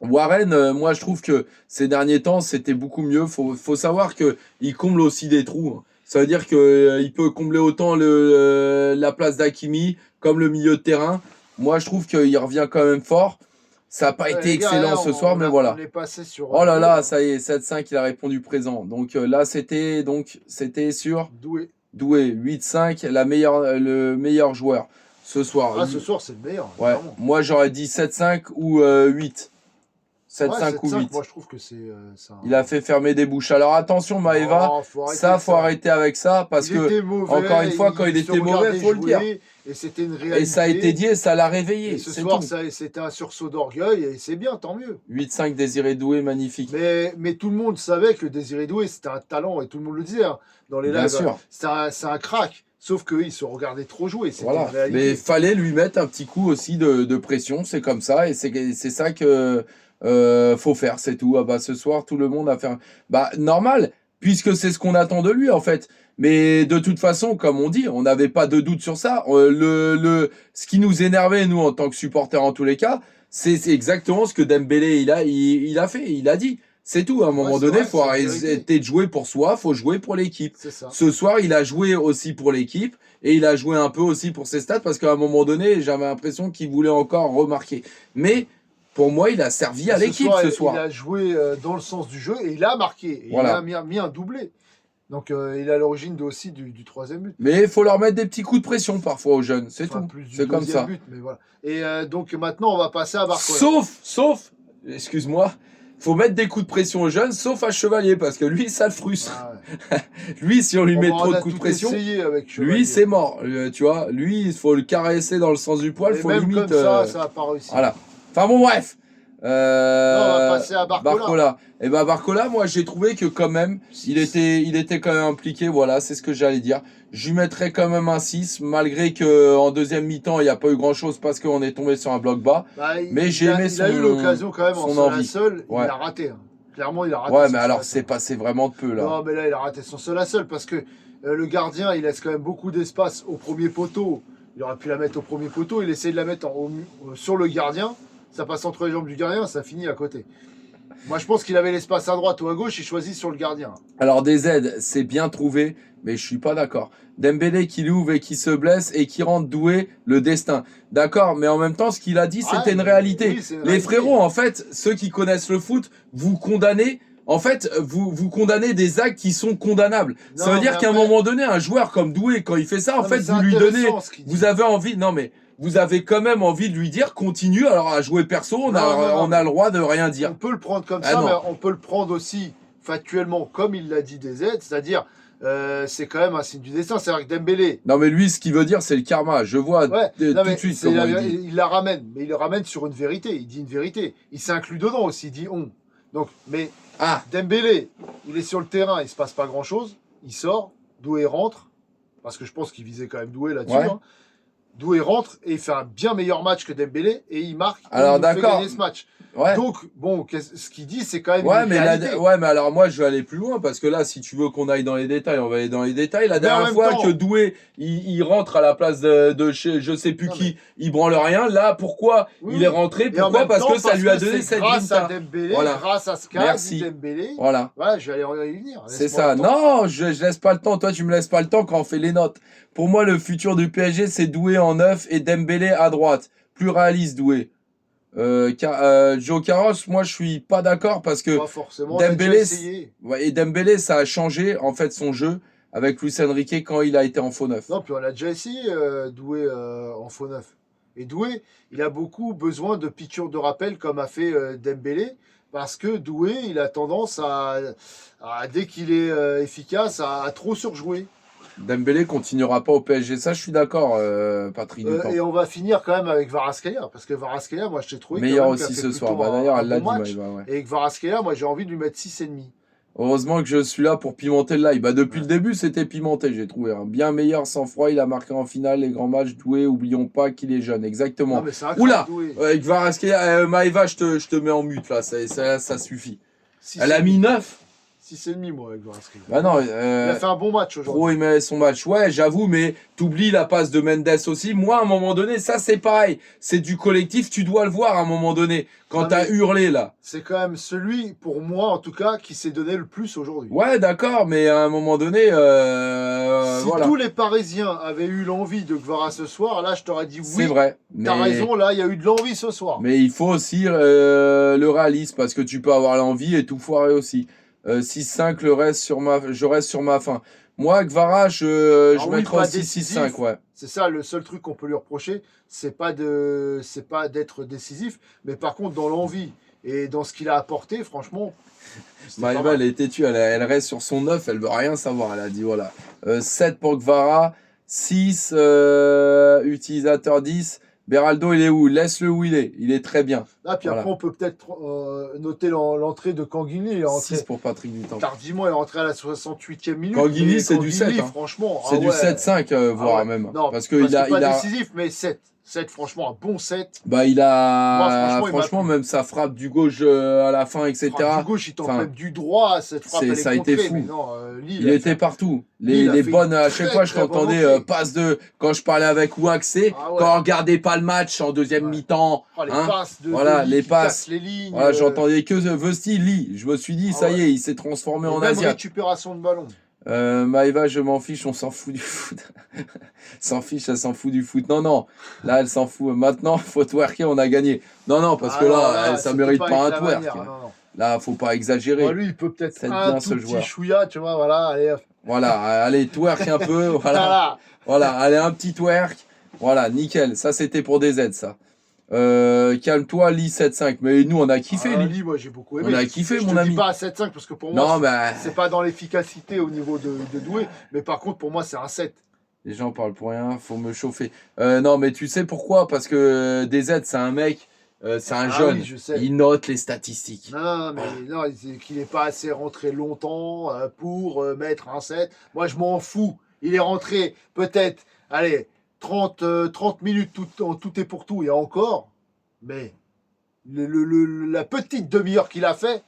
Warren, moi je trouve que ces derniers temps c'était beaucoup mieux. Faut savoir que il comble aussi des trous, hein. Ça veut dire que il peut combler autant la place d'Hakimi comme le milieu de terrain. Moi je trouve qu'il revient quand même fort. Ça n'a pas été Les gars, excellent là, ce soir, mais on voilà. est passé sur Oh là Doué, là, là. ça y est, 7-5, il a répondu présent. Donc là c'était sur Doué. Doué 8-5, le meilleur joueur ce soir. Ah, ce soir, c'est le meilleur, Ouais, clairement. moi j'aurais dit 7-5 ou 8. Ouais, 7-5 ou 7-5, moi, 8. je trouve que c'est Il a fait fermer des bouches. Alors attention, Maeva, Non, faut arrêter ça, avec faut ça. arrêter avec ça, parce Il que, était encore une mauvais, fois, quand il se était mauvais, regardait faut le dire. jouer, et c'était une Et ça a été réalité. dit et ça l'a Et réveillé, ce c'est soir, tout. c'était un sursaut d'orgueil, et c'est bien, tant mieux. 8-5 Désiré Doué, magnifique. Mais tout le monde savait que Désiré Doué, c'était un talent, et tout le monde le disait hein, dans les Bien lives. sûr, C'est un crack. Sauf qu'il se regardait trop jouer, c'était une voilà. Mais réalité. fallait lui mettre un petit coup aussi de pression, c'est comme ça, et c'est ça que faut faire, c'est tout. Ah bah ce soir, tout le monde a fait Bah normal, puisque c'est ce qu'on attend de lui en fait. Mais de toute façon, comme on dit, on n'avait pas de doute sur ça. Ce qui nous énervait, nous, en tant que supporters en tous les cas, c'est exactement ce que Dembélé il a fait, il a dit. C'est tout. À un Ouais, moment c'est donné, vrai, faut c'est la vérité. arrêter de jouer pour soi, faut jouer pour l'équipe. C'est ça. Ce soir, il a joué aussi pour l'équipe et il a joué un peu aussi pour ses stats parce qu'à un moment donné, j'avais l'impression qu'il voulait encore remarquer. Mais pour moi, il a servi à l'équipe ce soir. Il a joué dans le sens du jeu, et il a marqué. Et Voilà. il a mis un doublé. Donc il est à l'origine aussi du troisième but. Mais il faut leur mettre des petits coups de pression parfois aux jeunes, c'est Enfin, tout. plus du C'est comme deuxième ça. but, mais voilà. Et donc maintenant, on va passer à Barcola. Sauf, excuse-moi, faut mettre des coups de pression aux jeunes, sauf à Chevalier, parce que lui, ça le frustre. Ah ouais. Lui, si on lui met On trop a de coups de tout pression, essayé avec Chevalier. lui, c'est mort. Tu vois, lui, il faut le caresser dans le sens du poil, Et faut même limite. comme ça n'a pas réussi. Voilà. Enfin bon, bref. Non, on va passer à Barcola. Et ben Barcola, moi j'ai trouvé que quand même, il était quand même impliqué, voilà, c'est ce que j'allais dire. Je lui mettrais quand même un 6, malgré que en deuxième mi-temps, il n'y a pas eu grand-chose parce qu'on est tombé sur un bloc bas. Bah, Mais j'ai aimé il a eu l'occasion quand même en son seul à envie. seul. Ouais. Il a raté. Hein. Clairement, il a raté. Ouais, son mais seul alors à c'est seul. passé vraiment de peu là. Non, mais là, il a raté son seul à seul parce que le gardien, il laisse quand même beaucoup d'espace au premier poteau. Il aurait pu la mettre au premier poteau. Il essaie de la mettre sur le gardien. Ça passe entre les jambes du gardien, ça finit à côté. Moi, je pense qu'il avait l'espace à droite ou à gauche. Il choisit sur le gardien. Alors des aides, c'est bien trouvé, mais je suis pas d'accord. Dembélé qui l'ouvre et qui se blesse et qui rentre Doué, le destin. D'accord, mais en même temps, ce qu'il a dit, c'était une réalité. Oui, c'est une Les réalité. frérots, en fait, ceux qui connaissent le foot, vous condamnez. En fait, vous condamnez des actes qui sont condamnables. Ça Non, veut dire mais qu'à un après- moment donné, un joueur comme Doué, quand il fait ça, en Non, fait, mais c'est vous lui donnez, intéressant, ce qu'il dit. vous avez envie, non mais, vous avez quand même envie de lui dire, continue, alors à jouer perso, on a le droit de rien On dire. peut le prendre comme Ah ça, non. mais on peut le prendre aussi factuellement, comme il l'a dit DZ, c'est-à-dire c'est quand même un signe du destin. C'est-à-dire que Dembélé, Non, mais lui, ce qu'il veut dire, c'est le karma. Je vois ouais, tout non, de mais suite c'est comment il dit. il la ramène, mais il le ramène sur une vérité. Il dit une vérité. Il s'inclut dedans aussi, il dit on. Donc, mais Ah, Dembélé, il est sur le terrain, il se passe pas grand-chose. Il sort, Doué rentre, parce que je pense qu'il visait quand même Doué là-dessus. ouais. Hein. Doué rentre et il fait un bien meilleur match que Dembélé et il marque et Alors, il nous fait d'accord. gagner ce match. Ouais. Donc, bon, ce qu'il dit, c'est quand même Ouais, une mais réalité. ouais, mais alors moi, je vais aller plus loin parce que là, si tu veux qu'on aille dans les détails, on va aller dans les détails. La Mais en dernière même fois temps- que Doué, il rentre à la place de chez je sais plus Non, qui, il branle rien. Là, pourquoi Oui, il oui. est rentré? Et en Pourquoi? même Parce temps, que ça lui a donné c'est cette grâce à grinta. Dembélé, Voilà. grâce à ce qu'a Merci. dit Dembélé. Voilà. Voilà, je vais aller y venir. C'est Laisse-moi ça. le temps. Non, je laisse pas le temps. Toi, tu me laisses pas le temps quand on fait les notes. Pour moi, le futur du PSG, c'est Doué en 9 et Dembélé à droite. Plus réaliste, Doué. Joe Carros, moi, je suis pas d'accord parce que Pas forcément, on a déjà Dembélé, essayé. ouais, et Dembélé, ça a changé en fait son jeu avec Luis Enrique quand il a été en faux neuf. Non, puis on a déjà essayé Doué en faux neuf. Et Doué, il a beaucoup besoin de piqûres de rappel comme a fait Dembélé, parce que Doué, il a tendance dès qu'il est efficace, à trop surjouer. Dembélé continuera pas au PSG, ça je suis d'accord, Patrick Dutemps. Et on va finir quand même avec Kvaratskhelia, parce que Kvaratskhelia, moi, je t'ai trouvé Meilleur quand même qu'il a aussi fait ce soir. plutôt Bah, d'ailleurs, un elle l'a bon dit, match. Maëva, ouais. Et Kvaratskhelia, moi, j'ai envie de lui mettre 6,5. Heureusement que je suis là pour pimenter le live. Bah, depuis Ouais. le début, c'était pimenté, j'ai trouvé. Un bien meilleur sang-froid, il a marqué en finale les grands matchs. Doué, oublions pas qu'il est jeune, exactement. Non, mais c'est un Oula, crack, Doué. Kvaratskhelia, Maëva, je te mets en mute là, ça suffit. Elle a 6,5. mis 9. 6,5, moi, avec Kvaratskhelia. Bah non, Il a fait un bon match aujourd'hui. Trop aimait son match. Ouais, j'avoue, mais t'oublies la passe de Mendes aussi. Moi, à un moment donné, ça c'est pareil. C'est du collectif, tu dois le voir à un moment donné. Quand Non, t'as mais- hurlé là. C'est quand même celui, pour moi en tout cas, qui s'est donné le plus aujourd'hui. Ouais, d'accord, mais à un moment donné, Si voilà. tous les Parisiens avaient eu l'envie de Kvara ce soir, là je t'aurais dit C'est oui. vrai. T'as Mais, raison, là il y a eu de l'envie ce soir. mais il faut aussi le réalisme parce que tu peux avoir l'envie et tout foirer aussi. 6-5, je reste sur ma fin. Moi, Kvara, je oui, mettrais pas aussi décisif. 6-5, ouais. C'est ça le seul truc qu'on peut lui reprocher, c'est pas d'être décisif, mais par contre dans l'envie et dans ce qu'il a apporté, franchement. c'était pas Maëva, mal. elle est têtue, elle reste sur son 9, elle veut rien savoir. Elle a dit voilà. 7 pour Kvara, 6 utilisateur 10. Beraldo, il est où? Laisse-le où il est. Il est très bien. Là, puis Voilà. après on peut peut-être noter l'entrée de Kanguini. Il est rentré 6 pour Patrick Dutemps. tardivement, il est rentré à la 68e minute. Kanguini, mais c'est du 7, hein. Franchement, C'est ah du ouais. 7-5, voire Ah ouais. même. Non, parce qu'il pas il a. décisif, mais 7. 7, franchement, un bon 7. Bah, il Moi, a. franchement, il m'a Franchement, plu. même sa frappe du gauche à la fin, etc. Du gauche, il t'en Enfin, même du droit. Cette frappe, elle ça a est été contrée, fou. mais non, Lille, Il était partout. Il a Les fait bonnes, une à chaque très, fois, je très bonne t'entendais entrée. passe de. Quand je parlais avec Waxé, Ah ouais. quand on regardait pas le match en deuxième Ouais. mi-temps. Oh, les hein, passes de voilà, Lee les qui passes. cassent les lignes. Voilà, j'entendais que Vesti lit. Je me suis dit, Ah ça y ouais. est, il s'est transformé en même Asiat. récupération de ballon. Maëva, je m'en fiche, on s'en fout du foot. S'en fiche, elle s'en fout du foot. Non, non, là, elle s'en fout. Maintenant, faut twerker, on a gagné. Non, non, parce que non, là, ça c'était mérite pas un avec la twerk. manière, non, non. Là, faut pas exagérer. Bon, lui, il peut peut-être C'est un bien tout ce petit joueur. chouïa, tu vois, voilà, allez, hop. Voilà, allez, twerk un peu. Voilà, Voilà. voilà, allez, un petit twerk. Voilà, nickel. Ça, c'était pour des aides, ça. Calme-toi, Lee 7-5. Mais nous, on a kiffé, Ah, Lee. Lee, moi, j'ai beaucoup aimé. On a kiffé, Je mon te ami. dis pas à 7,5 parce que pour moi, Non, mais c'est pas dans l'efficacité au niveau de Doué, mais par contre, pour moi, c'est un 7. les gens parlent pour rien, faut me chauffer. Non, mais tu sais pourquoi? Parce que DZ, c'est un mec, c'est un Ah jeune. oui, je sais. Il note les statistiques. Non, mais non, c'est qu'il n'est pas assez rentré longtemps pour mettre un 7. Moi, je m'en fous. Il est rentré peut-être, allez, 30 minutes en tout et pour tout, et encore. Mais la petite demi-heure qu'il a fait,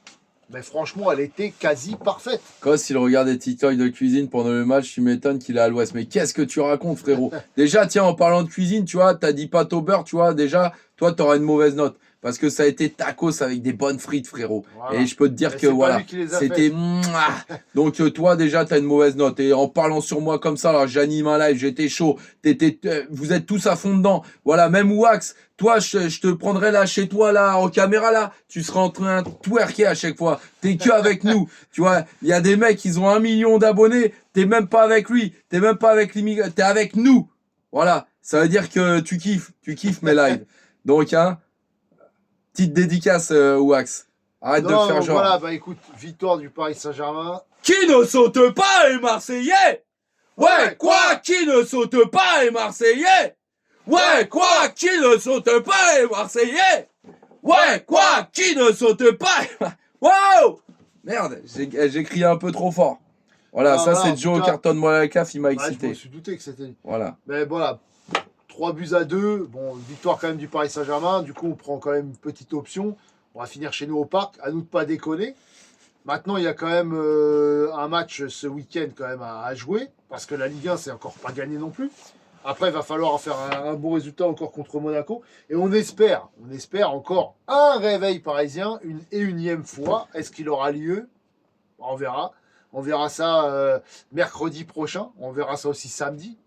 mais franchement, elle était quasi parfaite. Cos, il regarde des TikTok de cuisine pendant le match, tu m'étonnes qu'il est à l'ouest. Mais qu'est-ce que tu racontes, frérot? Déjà, tiens, en parlant de cuisine, tu vois, t'as dit pâte au beurre, tu vois, déjà, toi, t'auras une mauvaise note. Parce que ça a été tacos avec des bonnes frites, frérot. Voilà. Et je peux te dire Mais que c'est pas voilà, lui qui les a c'était. Donc, toi, déjà, t'as une mauvaise note. Et en parlant sur moi comme ça, alors j'anime un live, j'étais chaud. Vous êtes tous à fond dedans. Voilà, même Wax, toi, je te prendrais là chez toi, là, en caméra, là. Tu seras en train de twerker à chaque fois. T'es que avec nous. Tu vois, il y a des mecs, ils ont 1 million d'abonnés. T'es même pas avec lui. T'es même pas avec l'immigrant. T'es avec nous. Voilà. Ça veut dire que tu kiffes mes lives. Donc, hein. Petite dédicace, Wax. Arrête de faire genre. Voilà, bah écoute, victoire du Paris Saint-Germain. Qui ne saute pas est Marseillais. Ouais, quoi? Qui ne saute pas est Marseillais. Ouais, quoi? Qui ne saute pas est Marseillais. Ouais, quoi? Qui ne saute pas est Wow! Merde, j'ai crié un peu trop fort. Voilà, ça c'est Joe Cartonne-moi la CAF, il m'a excité. Je me suis douté que c'était. Voilà. Mais voilà, 3-2. Bon, victoire quand même du Paris Saint-Germain. Du coup, on prend quand même une petite option. On va finir chez nous au parc. À nous de pas déconner. Maintenant, il y a quand même un match ce week-end quand même à jouer. Parce que la Ligue 1, c'est encore pas gagné non plus. Après, il va falloir faire un bon résultat encore contre Monaco. Et on espère encore un réveil parisien une énième fois. Est-ce qu'il aura lieu? On verra. On verra ça mercredi prochain. On verra ça aussi samedi.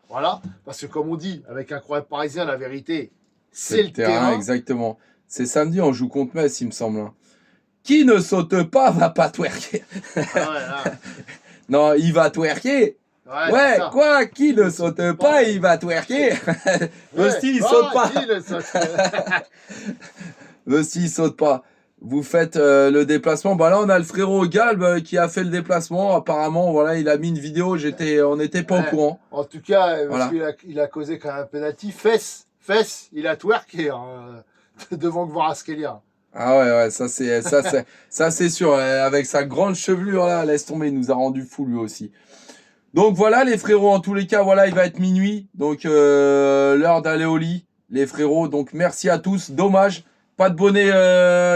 Voilà. Parce que comme on dit, avec Incroyable Parisien, la vérité, c'est le terrain. Exactement. C'est samedi, on joue contre Metz, il me semble. Hein. Qui ne saute pas va pas twerker. Non, il va twerker. Ouais, quoi? Qui ne saute pas, il va twerker. Vesti, il saute pas. Vesti, il saute pas. Vous faites le déplacement. Bah là, on a le frérot Galb qui a fait le déplacement. Apparemment, voilà, il a mis une vidéo. On n'était pas au courant. En tout cas, parce qu'il a causé quand même un penalty. Fesse, il a twerké devant Kvaratskhelia. Ah ouais, ça c'est sûr. Avec sa grande chevelure là, laisse tomber, il nous a rendu fou lui aussi. Donc voilà les frérots, en tous les cas, voilà, il va être minuit. Donc l'heure d'aller au lit, les frérots. Donc merci à tous. Dommage, pas de bonnet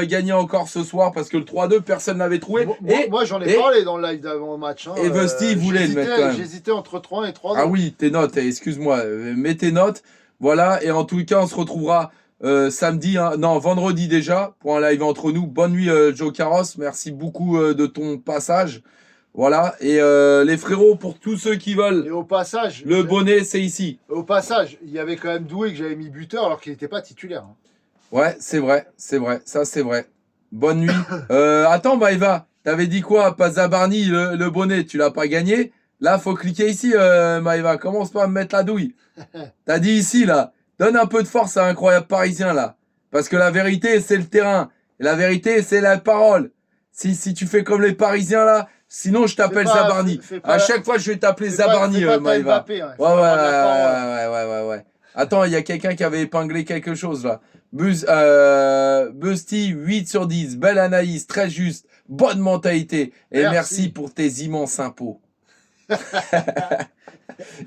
gagné encore ce soir parce que le 3-2, personne n'avait trouvé. Moi j'en ai parlé dans le live d'avant le match. Hein, et Vesti voulait le mettre quand même. J'hésitais entre 3 et 3-2. Ah oui, tes notes, excuse-moi, mets tes notes. Voilà, et en tous les cas, on se retrouvera samedi, hein, non, vendredi déjà, pour un live entre nous. Bonne nuit, Joe Carros. Merci beaucoup de ton passage. Voilà, et les frérots, pour tous ceux qui veulent, et au passage, le bonnet, c'est ici. Au passage, il y avait quand même Doué que j'avais mis buteur alors qu'il n'était pas titulaire. Hein. Ouais, c'est vrai, ça c'est vrai. Bonne nuit. Attends, Maïva, t'avais dit quoi? Pas Zabarni, le bonnet, tu l'as pas gagné? Là, faut cliquer ici, Maïva. Commence pas à me mettre la douille. T'as dit ici, là. Donne un peu de force à Incroyable Parisien, là. Parce que la vérité, c'est le terrain. Et la vérité, c'est la parole. Si tu fais comme les Parisiens, là, sinon je t'appelle Zabarni. À chaque fois, je vais t'appeler Zabarni, Maïva. Ouais. Attends, il y a quelqu'un qui avait épinglé quelque chose, là. Busty, 8 sur 10. Belle analyse, très juste. Bonne mentalité. Et merci pour tes immenses impôts.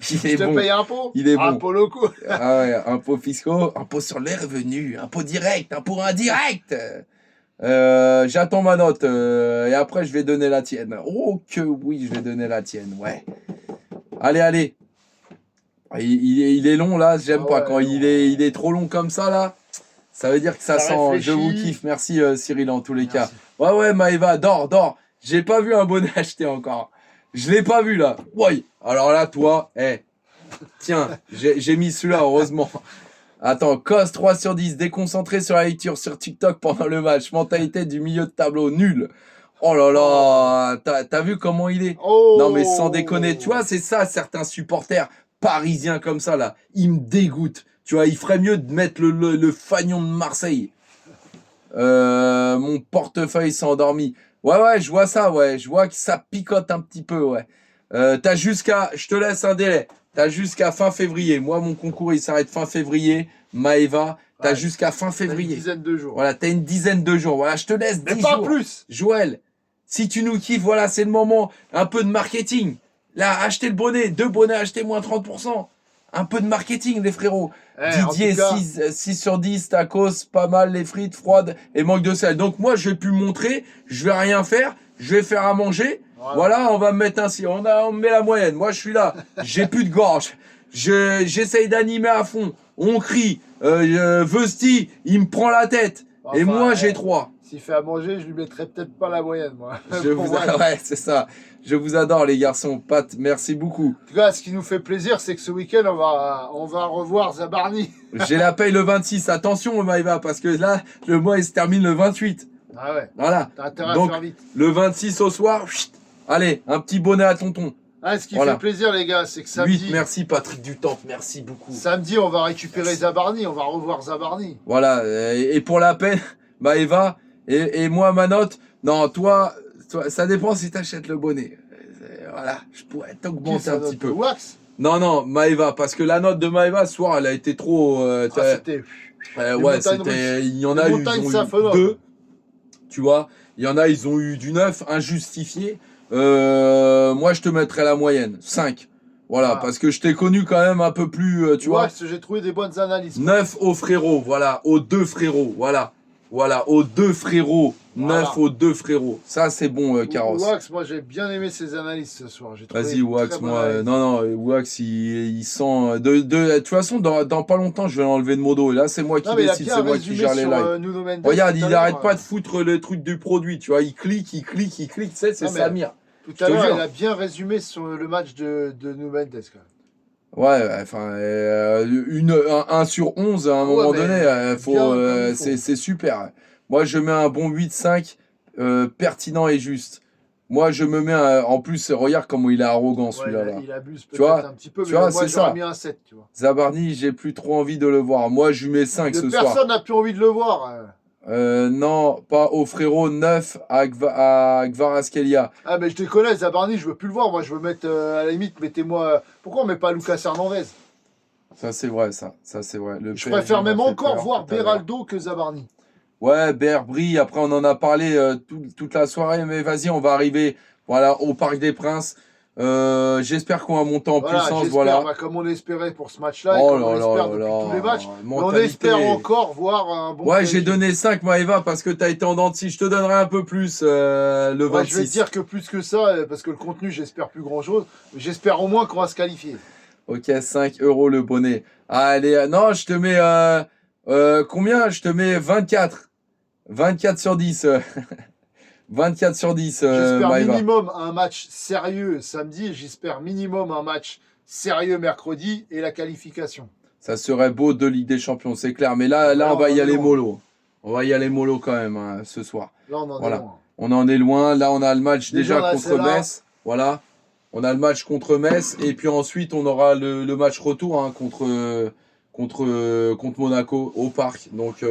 Je te paye impôts. Il est bon. Impôts locaux. Ah ouais, impôts fiscaux, impôts sur les revenus, impôts directs, impôts indirects. J'attends ma note et après je vais donner la tienne. Oh que oui, je vais donner la tienne, ouais. Allez. Il est long là, j'aime pas. Quand il est trop long comme ça là, ça veut dire que ça sent. Réfléchit. Je vous kiffe, merci Cyril en tous les cas. Ouais, Maëva, dors. J'ai pas vu un bonnet acheté encore. Je l'ai pas vu là. Ouais. Alors là, toi, tiens, j'ai mis celui-là, heureusement. Attends, Cos 3 sur 10, déconcentré sur la lecture sur TikTok pendant le match. Mentalité du milieu de tableau, nul. Oh là là, t'as vu comment il est? Non mais sans déconner, tu vois, c'est ça, certains supporters parisiens comme ça là, ils me dégoûtent. Tu vois, il ferait mieux de mettre le fagnon de Marseille. Mon portefeuille s'est endormi. Ouais, je vois ça, ouais. Je vois que ça picote un petit peu, ouais. T'as jusqu'à... Je te laisse un délai. T'as jusqu'à fin février. Moi, mon concours, il s'arrête fin février. Maëva, t'as jusqu'à fin février. Une dizaine de jours. Voilà, t'as une dizaine de jours. Voilà, je te laisse 10 jours. Mais pas plus. Joël, si tu nous kiffes, voilà, c'est le moment. Un peu de marketing. Là, achetez le bonnet. 2 bonnets achetés, moins 30%. Un peu de marketing, les frérots. Didier, 6 sur 10, tacos, pas mal, les frites froides et manque de sel. Donc moi, je vais plus montrer, je vais rien faire, je vais faire à manger. Voilà, on va me mettre ainsi. On met la moyenne. Moi, je suis là. J'ai plus de gorge. J'essaye d'animer à fond. On crie. Vesti, il me prend la tête. Enfin, et moi, j'ai 3. S'il fait à manger, je lui mettrai peut-être pas la moyenne, moi. Ouais, c'est ça. Je vous adore, les garçons. Pat, merci beaucoup. En tout cas, ce qui nous fait plaisir, c'est que ce week-end, on va revoir Zabarni. J'ai la paye le 26. Attention, Maïva, parce que là, le mois, il se termine le 28. Ah ouais. Voilà. T'as intérêt donc, à faire vite. Le 26 au soir, allez, un petit bonnet à tonton. Ah, ce qui fait plaisir, les gars, c'est que samedi... 8, merci Patrick Dutemps, merci beaucoup. Samedi, on va récupérer Zabarni, on va revoir Zabarni. Voilà, et pour la peine, Maëva, Et moi, ma note, non, toi, ça dépend si tu achètes le bonnet. Voilà, je pourrais t'augmenter un petit peu. Wax? Non, Maeva, parce que la note de Maeva ce soir, elle a été trop. C'était. Ouais, c'était. Il y en a eu, ils ont eu 2. Tu vois, il y en a, ils ont eu du 9, injustifié. Moi, je te mettrais la moyenne, 5. Voilà, parce que je t'ai connu quand même un peu plus, tu vois. J'ai trouvé des bonnes analyses. 9 aux frérots, voilà, aux 2 frérots, voilà. Voilà, aux 2 frérots. 9 aux 2 frérots. Ça, c'est bon, Carrosse. Wax, moi, j'ai bien aimé ses analyses ce soir. Vas-y, Wax, moi. Non, Wax, il sent. De toute façon, dans pas longtemps, je vais l'enlever de mon dos. Et là, c'est moi qui décide, c'est moi qui gère les lives. Regarde, il n'arrête pas de foutre les trucs du produit, tu vois. Il clique, tu sais, c'est Samir. Tout à l'heure, il a bien résumé sur le match de Nuno Mendes, quand même. Ouais, enfin, 1 sur 11 à un moment donné, c'est super. Moi, je mets un bon 8-5, pertinent et juste. Moi, je me mets en plus, regarde comment il est arrogant celui-là. Il abuse peut-être un petit peu, mais moi, j'aurais mis un 7, tu vois. Zabarni, j'ai plus trop envie de le voir. Moi, je lui mets 5 ce soir. Personne n'a plus envie de le voir. Non, pas au frérot, 9 à Kvaratskhelia. Ah, mais je te connais, Zabarni, je veux plus le voir. Moi, je veux mettre, à la limite, mettez-moi. Pourquoi on met pas Lucas Hernandez? Ça, c'est vrai, ça c'est vrai. Je préfère même encore voir Beraldo que Zabarni. Ouais, Berbry, après on en a parlé toute la soirée, mais vas-y, on va arriver voilà, au Parc des Princes. J'espère qu'on va monter en puissance. Voilà. Comme on espérait pour ce match-là, oh et comme on espère depuis tous les matchs. Mais on espère encore voir un bon. Ouais, j'ai donné 5, Maëva, parce que tu as été en dents de scie. Je te donnerai un peu plus le 26. Je vais te dire que plus que ça, parce que le contenu, j'espère plus grand-chose. J'espère au moins qu'on va se qualifier. Ok, 5 € le bonnet. Allez, non, je te mets. Combien? Je te mets 24. 24 sur 10. 24 sur 10. J'espère minimum un match sérieux samedi. J'espère minimum un match sérieux mercredi et la qualification. Ça serait beau de Ligue des Champions, c'est clair. Mais là on va y aller mollo. On va y aller mollo quand même hein, ce soir. Là, on en est loin. On en est loin. Là, on a le match déjà contre Metz. Voilà. On a le match contre Metz. Et puis ensuite, on aura le match retour hein, contre Monaco au parc. Donc,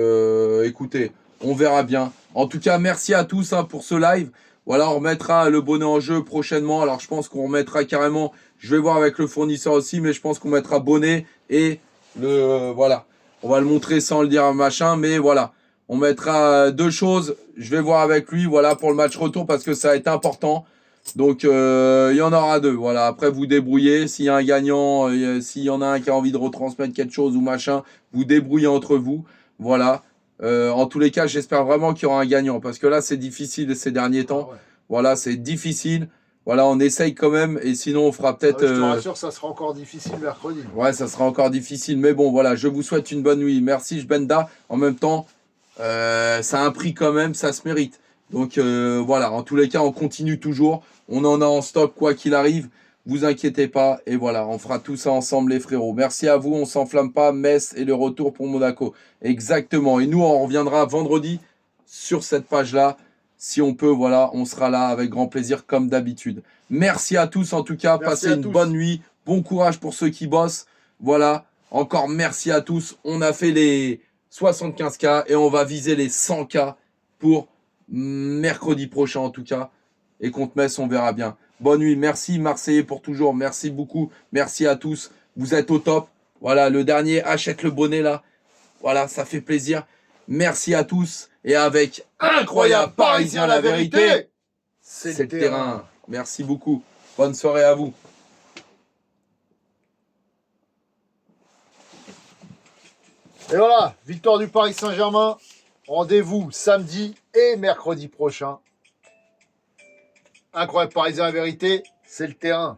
écoutez, on verra bien. En tout cas, merci à tous hein, pour ce live. Voilà, on remettra le bonnet en jeu prochainement. Alors, je pense qu'on remettra carrément, je vais voir avec le fournisseur aussi, mais je pense qu'on mettra bonnet et voilà. On va le montrer sans le dire machin, mais voilà. On mettra 2 choses. Je vais voir avec lui, voilà, pour le match retour parce que ça a été important. Donc, il y en aura 2. Voilà. Après, vous débrouillez. S'il y a un gagnant, s'il y en a un qui a envie de retransmettre quelque chose ou machin, vous débrouillez entre vous. Voilà. En tous les cas, j'espère vraiment qu'il y aura un gagnant parce que là, c'est difficile ces derniers temps. Ah ouais. Voilà, c'est difficile. Voilà, on essaye quand même et sinon, on fera peut-être. Je te rassure, ça sera encore difficile mercredi. Ouais, ça sera encore difficile. Mais bon, voilà, je vous souhaite une bonne nuit. Merci, Jbenda. En même temps, ça a un prix quand même, ça se mérite. Donc voilà, en tous les cas, on continue toujours. On en a en stock quoi qu'il arrive. Vous inquiétez pas. Et voilà, on fera tout ça ensemble les frérots. Merci à vous, on s'enflamme pas. Metz et le retour pour Monaco. Exactement. Et nous, on reviendra vendredi sur cette page-là. Si on peut, voilà, on sera là avec grand plaisir comme d'habitude. Merci à tous en tout cas. Passez une bonne nuit. Bon courage pour ceux qui bossent. Voilà, encore merci à tous. On a fait les 75K et on va viser les 100K pour mercredi prochain en tout cas. Et contre Metz, on verra bien. Bonne nuit. Merci Marseillais pour toujours. Merci beaucoup. Merci à tous. Vous êtes au top. Voilà, le dernier, achète le bonnet là. Voilà, ça fait plaisir. Merci à tous. Et avec Incroyable Parisien, la vérité, c'est le terrain. Merci beaucoup. Bonne soirée à vous. Et voilà, victoire du Paris Saint-Germain. Rendez-vous samedi et mercredi prochain. Incroyable Parisien, la vérité, c'est le terrain.